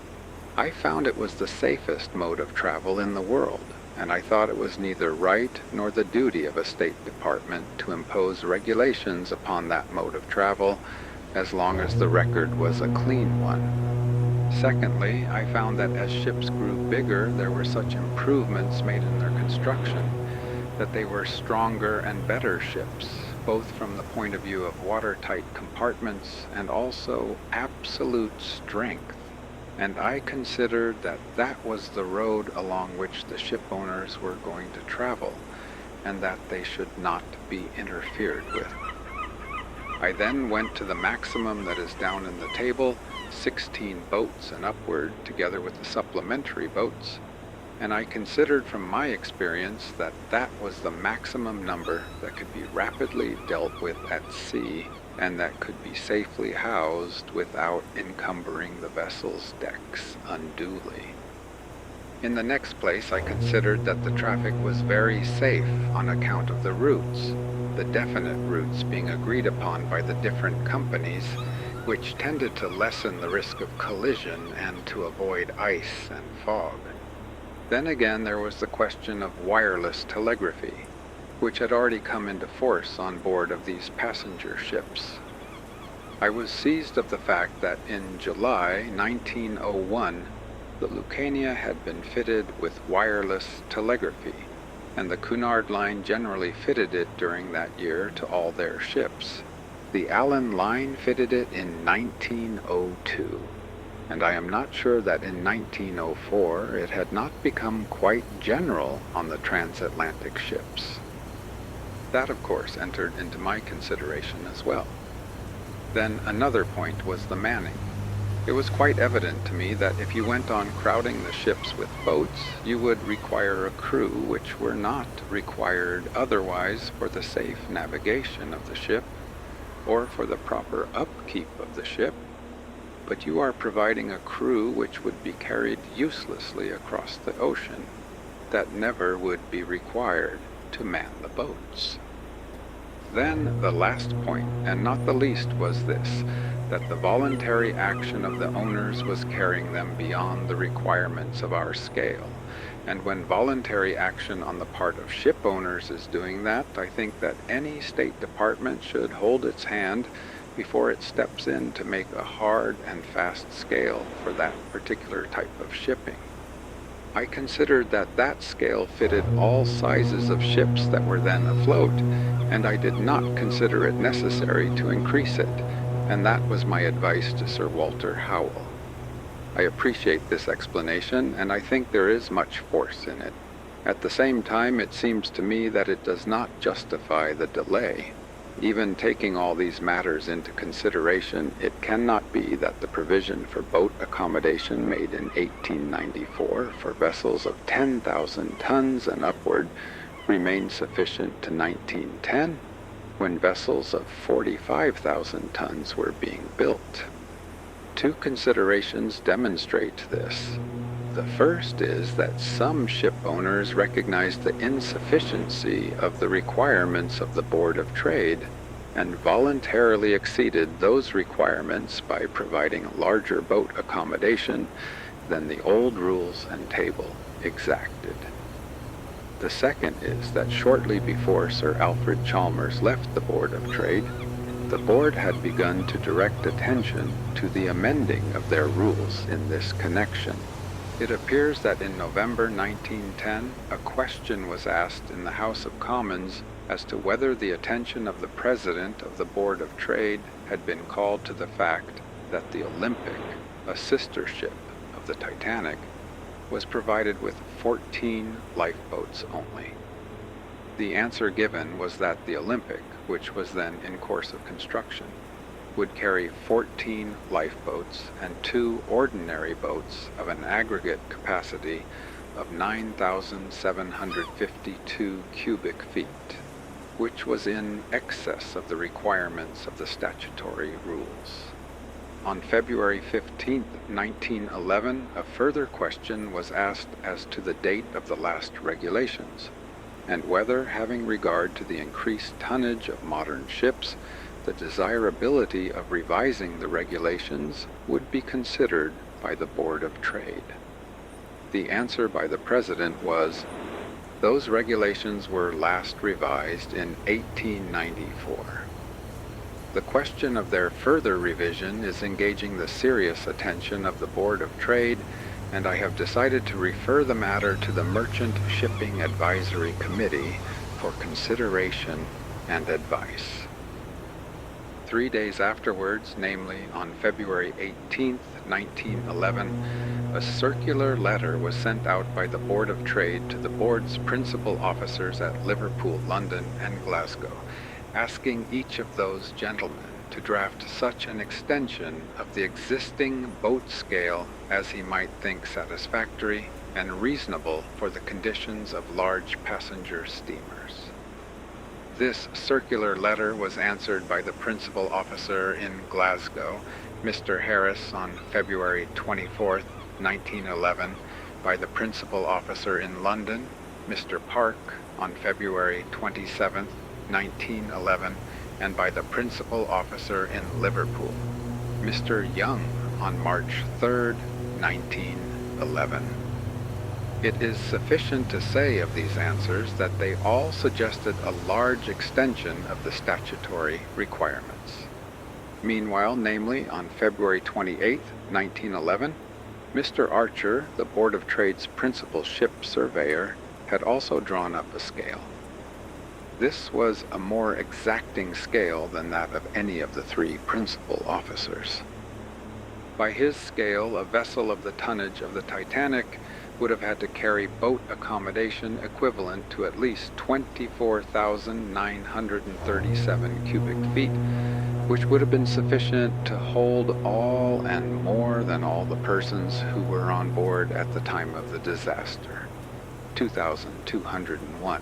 I found it was the safest mode of travel in the world, and I thought it was neither right nor the duty of a State Department to impose regulations upon that mode of travel as long as the record was a clean one. Secondly, I found that as ships grew bigger, there were such improvements made in their construction that they were stronger and better ships, both from the point of view of watertight compartments and also absolute strength. And I considered that that was the road along which the ship owners were going to travel, and that they should not be interfered with. I then went to the maximum that is down in the table, 16 boats and upward, together with the supplementary boats, and I considered from my experience that that was the maximum number that could be rapidly dealt with at sea, and that could be safely housed without encumbering the vessel's decks unduly. In the next place, I considered that the traffic was very safe on account of the routes, the definite routes being agreed upon by the different companies, which tended to lessen the risk of collision and to avoid ice and fog. Then again, there was the question of wireless telegraphy, which had already come into force on board of these passenger ships. I was seized of the fact that in July 1901, the Lucania had been fitted with wireless telegraphy, and the Cunard Line generally fitted it during that year to all their ships. The Allen Line fitted it in 1902, and I am not sure that in 1904 it had not become quite general on the transatlantic ships. That, of course, entered into my consideration as well. Then another point was the manning. It was quite evident to me that if you went on crowding the ships with boats, you would require a crew which were not required otherwise for the safe navigation of the ship or for the proper upkeep of the ship, but you are providing a crew which would be carried uselessly across the ocean, that never would be required to man the boats. Then the last point, and not the least, was this, that the voluntary action of the owners was carrying them beyond the requirements of our scale. And when voluntary action on the part of ship owners is doing that, I think that any State Department should hold its hand before it steps in to make a hard and fast scale for that particular type of shipping. I considered that that scale fitted all sizes of ships that were then afloat, and I did not consider it necessary to increase it, and that was my advice to Sir Walter Howell. I appreciate this explanation, and I think there is much force in it. At the same time, it seems to me that it does not justify the delay. Even taking all these matters into consideration, it cannot be that the provision for boat accommodation made in 1894 for vessels of 10,000 tons and upward remained sufficient to 1910, when vessels of 45,000 tons were being built. Two considerations demonstrate this. The first is that some ship owners recognize the insufficiency of the requirements of the Board of Trade, and voluntarily exceeded those requirements by providing larger boat accommodation than the old rules and table exacted. The second is that shortly before Sir Alfred Chalmers left the Board of Trade, the board had begun to direct attention to the amending of their rules in this connection. It appears that in November 1910, a question was asked in the House of Commons as to whether the attention of the President of the Board of Trade had been called to the fact that the Olympic, a sister ship of the Titanic, was provided with 14 lifeboats only. The answer given was that the Olympic, which was then in course of construction, would carry 14 lifeboats and 2 ordinary boats of an aggregate capacity of 9,752 cubic feet, which was in excess of the requirements of the statutory rules. On February 15, 1911, a further question was asked as to the date of the last regulations, and whether, having regard to the increased tonnage of modern ships, the desirability of revising the regulations would be considered by the Board of Trade. The answer by the President was, those regulations were last revised in 1894. The question of their further revision is engaging the serious attention of the Board of Trade, and I have decided to refer the matter to the Merchant Shipping Advisory Committee for consideration and advice. 3 days afterwards, namely on February 18, 1911, a circular letter was sent out by the Board of Trade to the Board's principal officers at Liverpool, London, and Glasgow, asking each of those gentlemen to draft such an extension of the existing boat scale as he might think satisfactory and reasonable for the conditions of large passenger steamers. This circular letter was answered by the principal officer in Glasgow, Mr. Harris, on February 24, 1911, by the principal officer in London, Mr. Park, on February 27, 1911, and by the principal officer in Liverpool, Mr. Young, on March 3, 1911. It is sufficient to say of these answers that they all suggested a large extension of the statutory requirements. Meanwhile, namely on February 28, 1911, Mr. Archer, the Board of Trade's principal ship surveyor, had also drawn up a scale. This was a more exacting scale than that of any of the 3 principal officers. By his scale, a vessel of the tonnage of the Titanic would have had to carry boat accommodation equivalent to at least 24,937 cubic feet, which would have been sufficient to hold all and more than all the persons who were on board at the time of the disaster, 2,201.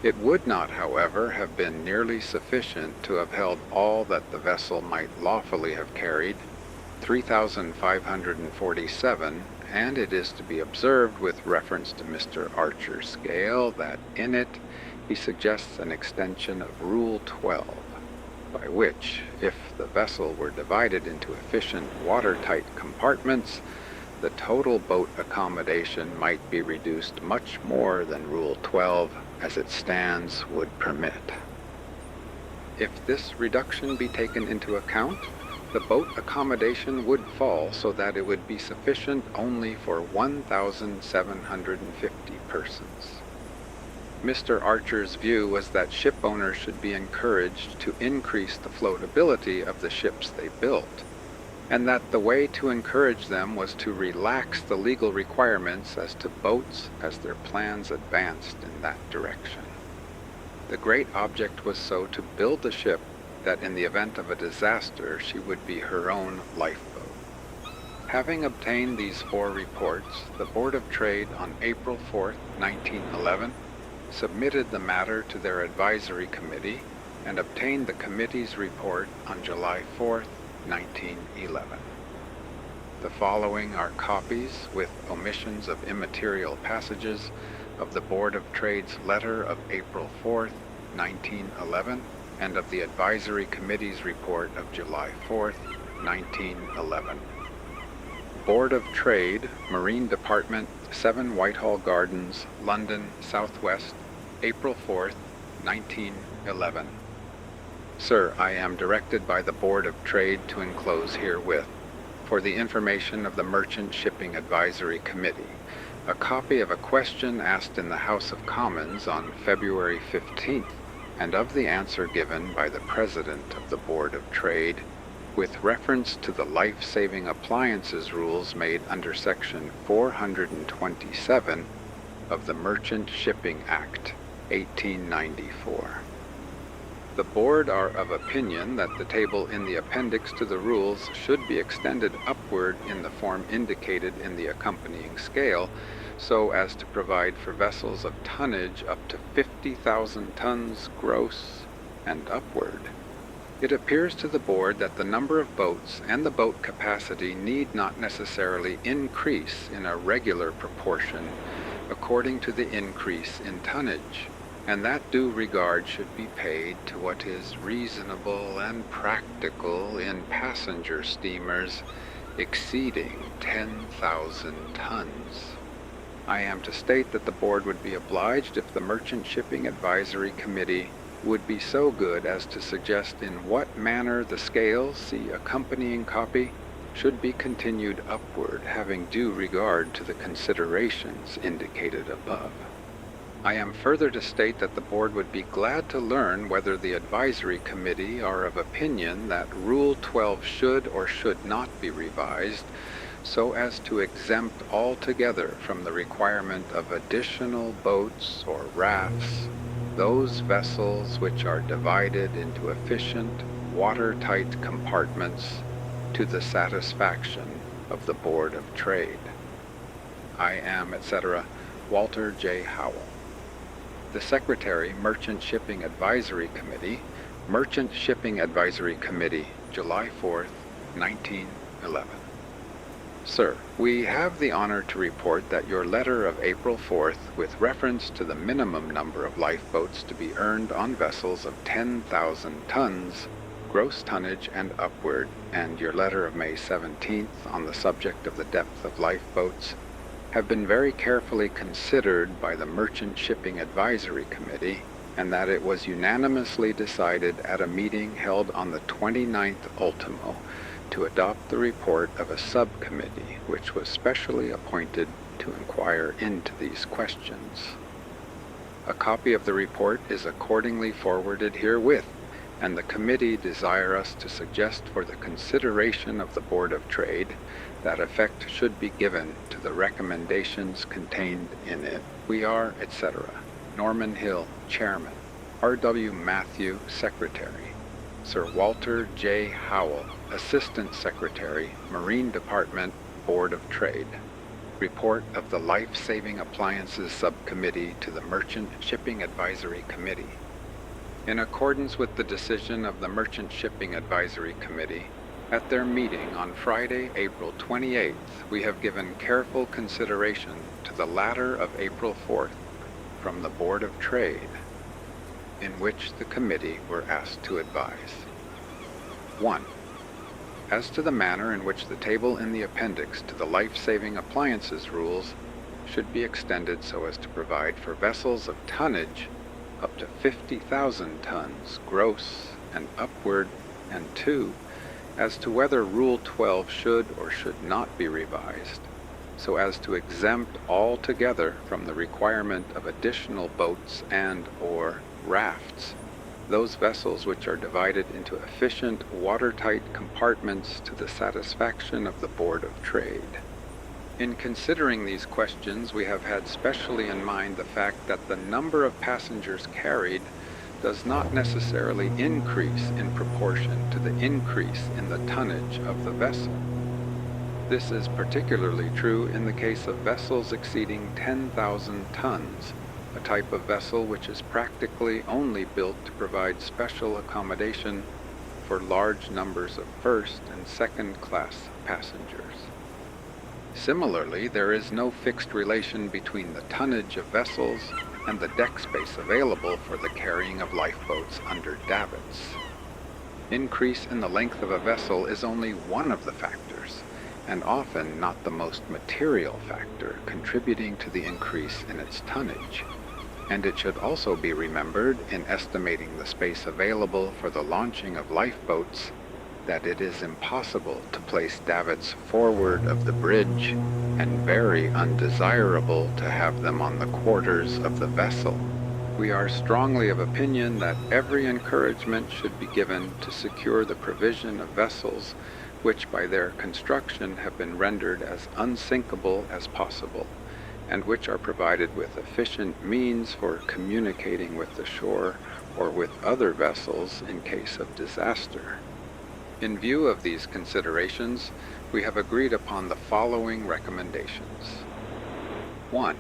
It would not, however, have been nearly sufficient to have held all that the vessel might lawfully have carried, 3,547, and it is to be observed with reference to Mr. Archer's scale that in it he suggests an extension of Rule 12, by which, if the vessel were divided into efficient watertight compartments, the total boat accommodation might be reduced much more than Rule 12 as it stands would permit. If this reduction be taken into account, the boat accommodation would fall so that it would be sufficient only for 1,750 persons. Mr. Archer's view was that ship owners should be encouraged to increase the floatability of the ships they built, and that the way to encourage them was to relax the legal requirements as to boats as their plans advanced in that direction. The great object was so to build the ship that in the event of a disaster she would be her own lifeboat. Having obtained these 4 reports, the Board of Trade on April 4, 1911, submitted the matter to their advisory committee and obtained the committee's report on July 4, 1911. The following are copies, with omissions of immaterial passages, of the Board of Trade's letter of April 4, 1911, and of the Advisory Committee's report of July 4th, 1911. Board of Trade, Marine Department, 7 Whitehall Gardens, London, Southwest, April 4th, 1911. Sir, I am directed by the Board of Trade to enclose herewith, for the information of the Merchant Shipping Advisory Committee, a copy of a question asked in the House of Commons on February 15th, and of the answer given by the President of the Board of Trade with reference to the life-saving appliances rules made under Section 427 of the Merchant Shipping Act, 1894. The Board are of opinion that the table in the appendix to the rules should be extended upward in the form indicated in the accompanying scale, so as to provide for vessels of tonnage up to 50,000 tons gross and upward. It appears to the Board that the number of boats and the boat capacity need not necessarily increase in a regular proportion according to the increase in tonnage, and that due regard should be paid to what is reasonable and practical in passenger steamers exceeding 10,000 tons. I am to state that the Board would be obliged if the Merchant Shipping Advisory Committee would be so good as to suggest in what manner the scale, see accompanying copy, should be continued upward, having due regard to the considerations indicated above. I am further to state that the Board would be glad to learn whether the Advisory Committee are of opinion that Rule 12 should or should not be revised so as to exempt altogether from the requirement of additional boats or rafts those vessels which are divided into efficient, watertight compartments to the satisfaction of the Board of Trade. I am, etc., Walter J. Howell. The Secretary, Merchant Shipping Advisory Committee, Merchant Shipping Advisory Committee, July 4th, 1911. Sir, we have the honor to report that your letter of April 4th, with reference to the minimum number of lifeboats to be earned on vessels of 10,000 tons, gross tonnage and upward, and your letter of May 17th on the subject of the depth of lifeboats, have been very carefully considered by the Merchant Shipping Advisory Committee, and that it was unanimously decided at a meeting held on the 29th ultimo to adopt the report of a subcommittee which was specially appointed to inquire into these questions. A copy of the report is accordingly forwarded herewith, and the committee desire us to suggest for the consideration of the Board of Trade that effect should be given to the recommendations contained in it. We are, etc., Norman Hill, Chairman, R.W. Matthew, Secretary, Sir Walter J. Howell, Assistant Secretary, Marine Department, Board of Trade. Report of the Life-Saving Appliances Subcommittee to the Merchant Shipping Advisory Committee. In accordance with the decision of the Merchant Shipping Advisory Committee, at their meeting on Friday, April 28th, we have given careful consideration to the latter of April 4th from the Board of Trade, in which the committee were asked to advise. 1. As to the manner in which the table in the appendix to the life-saving appliances rules should be extended so as to provide for vessels of tonnage up to 50,000 tons gross and upward, and 2. As to whether Rule 12 should or should not be revised so as to exempt altogether from the requirement of additional boats and or rafts those vessels which are divided into efficient, watertight compartments to the satisfaction of the Board of Trade. In considering these questions, we have had specially in mind the fact that the number of passengers carried does not necessarily increase in proportion to the increase in the tonnage of the vessel. This is particularly true in the case of vessels exceeding 10,000 tons, a type of vessel which is practically only built to provide special accommodation for large numbers of first and second class passengers. Similarly, there is no fixed relation between the tonnage of vessels and the deck space available for the carrying of lifeboats under davits. Increase in the length of a vessel is only one of the factors, and often not the most material factor contributing to the increase in its tonnage. And it should also be remembered in estimating the space available for the launching of lifeboats that it is impossible to place davits forward of the bridge and very undesirable to have them on the quarters of the vessel. We are strongly of opinion that every encouragement should be given to secure the provision of vessels which by their construction have been rendered as unsinkable as possible, and which are provided with efficient means for communicating with the shore or with other vessels in case of disaster. In view of these considerations, we have agreed upon the following recommendations. 1.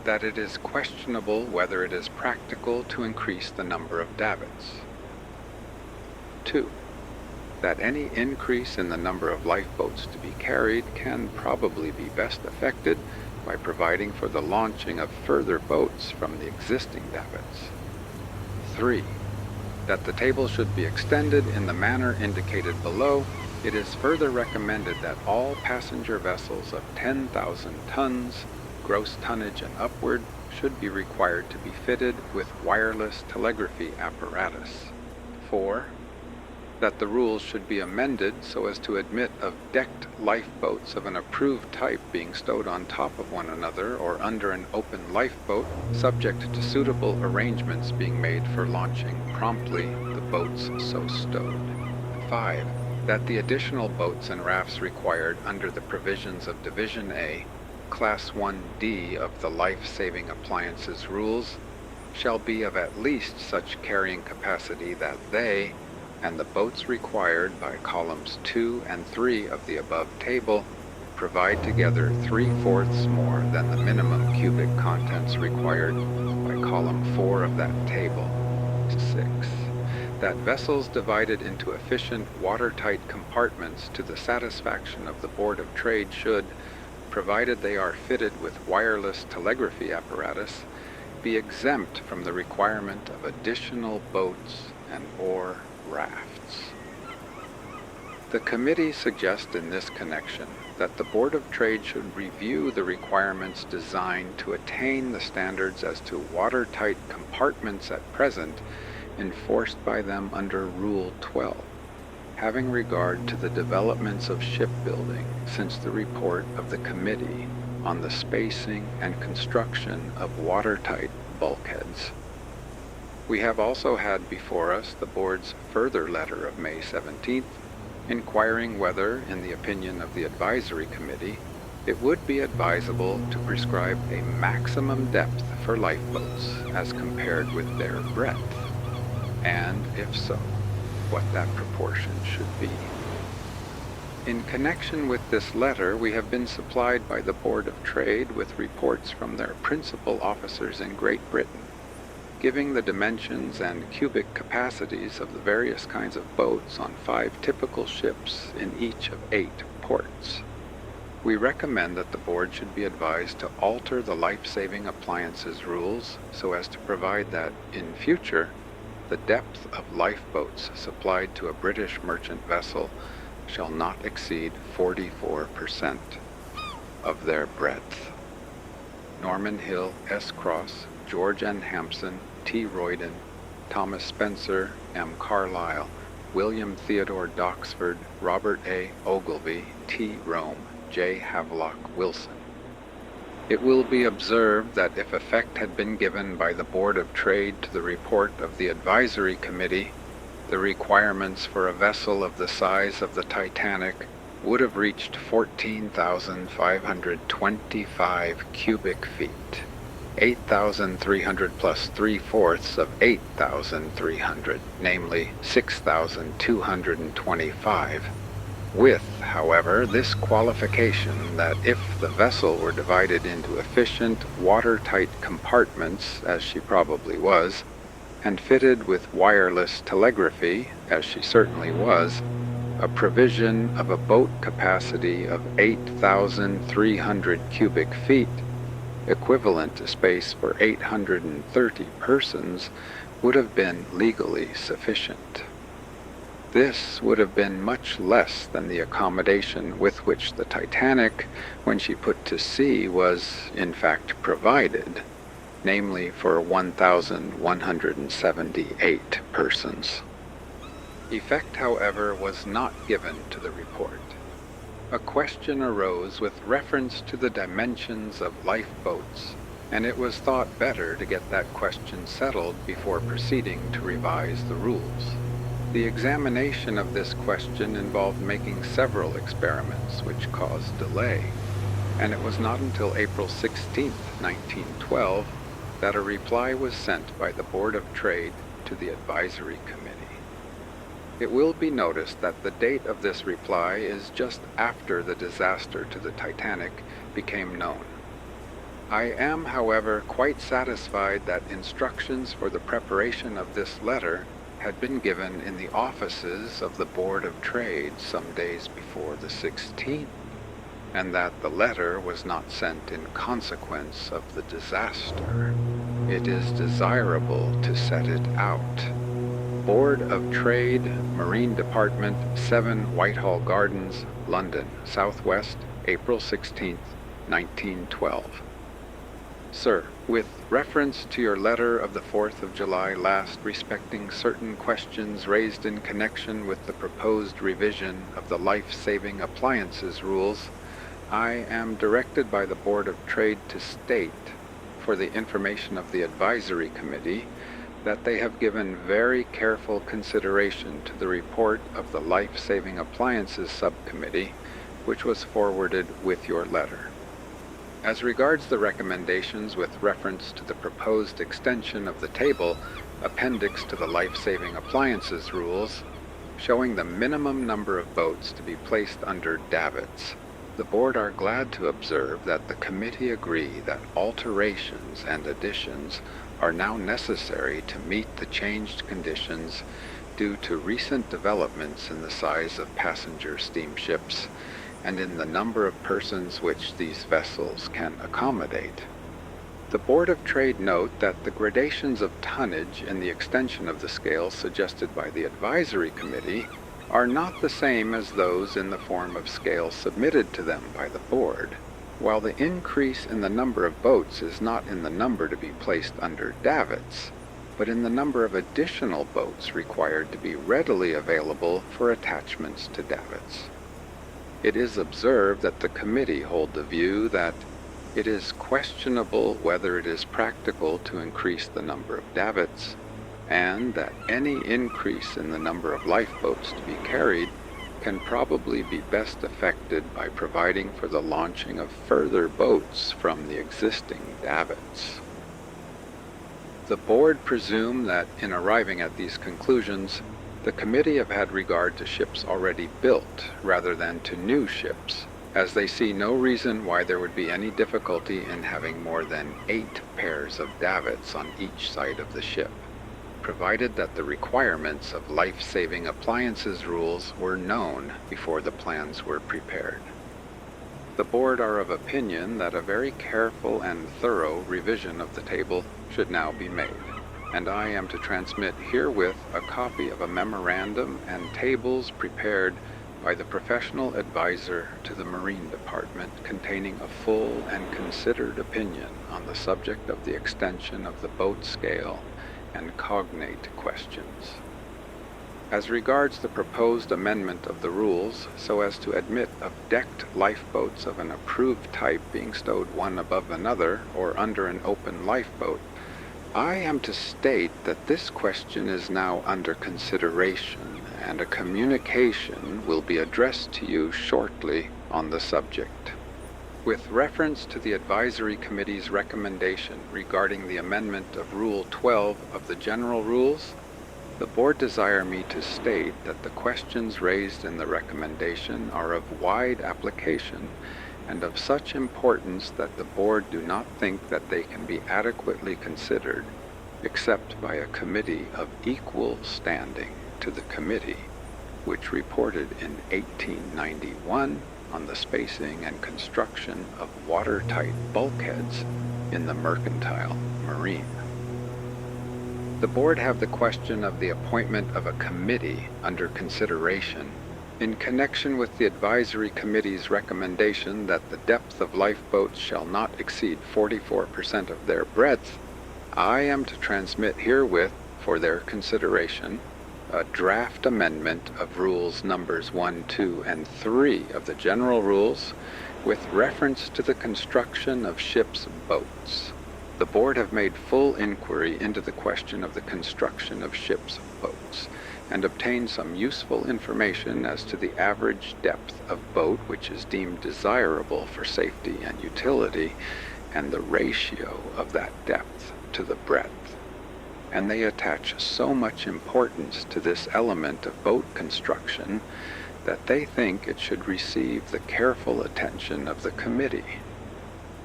That it is questionable whether it is practical to increase the number of davits. 2. That any increase in the number of lifeboats to be carried can probably be best effected by providing for the launching of further boats from the existing davits. 3. That the table should be extended in the manner indicated below. It is further recommended that all passenger vessels of 10,000 tons gross tonnage and upward should be required to be fitted with wireless telegraphy apparatus. 4. That the rules should be amended so as to admit of decked lifeboats of an approved type being stowed on top of one another or under an open lifeboat, subject to suitable arrangements being made for launching promptly the boats so stowed. 5. That the additional boats and rafts required under the provisions of Division A, Class 1D of the Life-Saving Appliances Rules shall be of at least such carrying capacity that they, and the boats required by columns 2 and 3 of the above table, provide together 3/4 more than the minimum cubic contents required by column 4 of that table. 6. That vessels divided into efficient watertight compartments to the satisfaction of the Board of Trade should, provided they are fitted with wireless telegraphy apparatus, be exempt from the requirement of additional boats and or rafts. The committee suggests in this connection that the Board of Trade should review the requirements designed to attain the standards as to watertight compartments at present enforced by them under Rule 12, having regard to the developments of shipbuilding since the report of the committee on the spacing and construction of watertight bulkheads. We have also had before us the Board's further letter of May 17th, inquiring whether, in the opinion of the Advisory Committee, it would be advisable to prescribe a maximum depth for lifeboats as compared with their breadth, and, if so, what that proportion should be. In connection with this letter, we have been supplied by the Board of Trade with reports from their principal officers in Great Britain, giving the dimensions and cubic capacities of the various kinds of boats on 5 typical ships in each of 8 ports. We recommend that the Board should be advised to alter the life-saving appliances rules so as to provide that, in future, the depth of lifeboats supplied to a British merchant vessel shall not exceed 44% of their breadth. Norman Hill, S. Cross, George N. Hampson, T. Royden, Thomas Spencer, M. Carlyle, William Theodore Doxford, Robert A. Ogilvy, T. Rome, J. Havelock Wilson. It will be observed that if effect had been given by the Board of Trade to the report of the Advisory Committee, the requirements for a vessel of the size of the Titanic would have reached 14,525 cubic feet. 8,300 plus 3/4 of 8,300, namely 6,225, with, however, this qualification that if the vessel were divided into efficient, watertight compartments, as she probably was, and fitted with wireless telegraphy, as she certainly was, a provision of a boat capacity of 8,300 cubic feet, equivalent to space for 830 persons, would have been legally sufficient. This would have been much less than the accommodation with which the Titanic, when she put to sea, was in fact provided, namely for 1,178 persons. Effect, however, was not given to the report. A question arose with reference to the dimensions of lifeboats, and it was thought better to get that question settled before proceeding to revise the rules. The examination of this question involved making several experiments which caused delay, and it was not until April 16, 1912, that a reply was sent by the Board of Trade to the Advisory Committee. It will be noticed that the date of this reply is just after the disaster to the Titanic became known. I am, however, quite satisfied that instructions for the preparation of this letter had been given in the offices of the Board of Trade some days before the 16th, and that the letter was not sent in consequence of the disaster. It is desirable to set it out. Board of Trade, Marine Department, 7 Whitehall Gardens, London, Southwest, April 16, 1912. Sir, with reference to your letter of the 4th of July last respecting certain questions raised in connection with the proposed revision of the life-saving appliances rules, I am directed by the Board of Trade to state, for the information of the Advisory Committee, that they have given very careful consideration to the report of the Life-Saving Appliances Subcommittee, which was forwarded with your letter. As regards the recommendations with reference to the proposed extension of the table, appendix to the Life-Saving Appliances rules, showing the minimum number of boats to be placed under davits, the Board are glad to observe that the Committee agree that alterations and additions are now necessary to meet the changed conditions due to recent developments in the size of passenger steamships and in the number of persons which these vessels can accommodate. The Board of Trade note that the gradations of tonnage in the extension of the scale suggested by the Advisory Committee are not the same as those in the form of scale submitted to them by the Board, while the increase in the number of boats is not in the number to be placed under davits, but in the number of additional boats required to be readily available for attachments to davits. It is observed that the Committee hold the view that it is questionable whether it is practical to increase the number of davits, and that any increase in the number of lifeboats to be carried can probably be best effected by providing for the launching of further boats from the existing davits. The Board presume that in arriving at these conclusions, the Committee have had regard to ships already built rather than to new ships, as they see no reason why there would be any difficulty in having more than 8 pairs of davits on each side of the ship, provided that the requirements of life-saving appliances rules were known before the plans were prepared. The Board are of opinion that a very careful and thorough revision of the table should now be made, and I am to transmit herewith a copy of a memorandum and tables prepared by the professional advisor to the Marine Department containing a full and considered opinion on the subject of the extension of the boat scale and cognate questions. As regards the proposed amendment of the rules so as to admit of decked lifeboats of an approved type being stowed one above another or under an open lifeboat, I am to state that this question is now under consideration, and a communication will be addressed to you shortly on the subject. With reference to the Advisory Committee's recommendation regarding the amendment of Rule 12 of the General Rules, the Board desire me to state that the questions raised in the recommendation are of wide application and of such importance that the Board do not think that they can be adequately considered except by a committee of equal standing to the committee which reported in 1891 on the spacing and construction of watertight bulkheads in the mercantile marine. The board have the question of the appointment of a committee under consideration in connection with the advisory committee's recommendation that the depth of lifeboats shall not exceed 44% of their breadth. I am to transmit herewith for their consideration a draft amendment of rules numbers 1, 2, and 3 of the general rules with reference to the construction of ships' boats. The board have made full inquiry into the question of the construction of ships' boats and obtained some useful information as to the average depth of boat which is deemed desirable for safety and utility, and the ratio of that depth to the breadth. And they attach so much importance to this element of boat construction that they think it should receive the careful attention of the committee.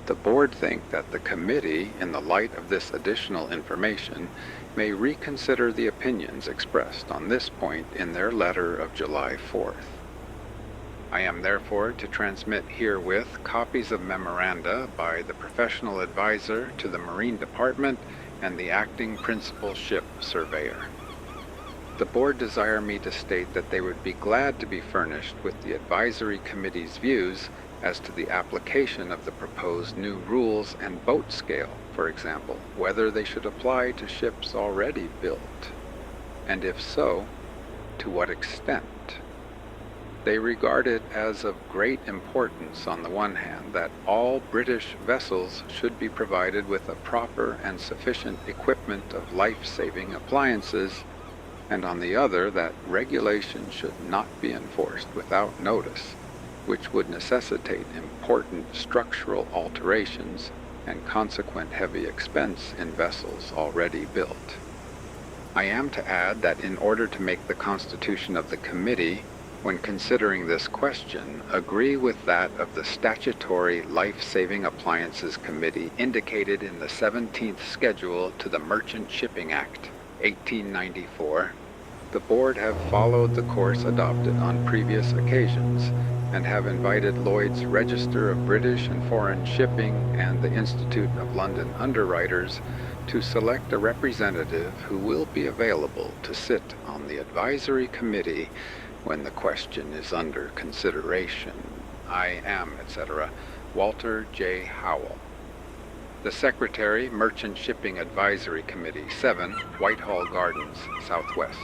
The board think that the committee, in the light of this additional information, may reconsider the opinions expressed on this point in their letter of July 4th. I am therefore to transmit herewith copies of memoranda by the professional advisor to the Marine Department and the acting principal ship surveyor. The board desire me to state that they would be glad to be furnished with the advisory committee's views as to the application of the proposed new rules and boat scale, for example, whether they should apply to ships already built, and if so, to what extent. They regard it as of great importance, on the one hand, that all British vessels should be provided with a proper and sufficient equipment of life-saving appliances, and on the other, that regulation should not be enforced without notice, which would necessitate important structural alterations and consequent heavy expense in vessels already built. I am to add that in order to make the constitution of the committee, when considering this question, agree with that of the Statutory Life-Saving Appliances Committee indicated in the 17th Schedule to the Merchant Shipping Act, 1894, the board have followed the course adopted on previous occasions and have invited Lloyd's Register of British and Foreign Shipping and the Institute of London Underwriters to select a representative who will be available to sit on the advisory committee when the question is under consideration. I am, etc., Walter J. Howell. The Secretary, Merchant Shipping Advisory Committee, 7, Whitehall Gardens, Southwest.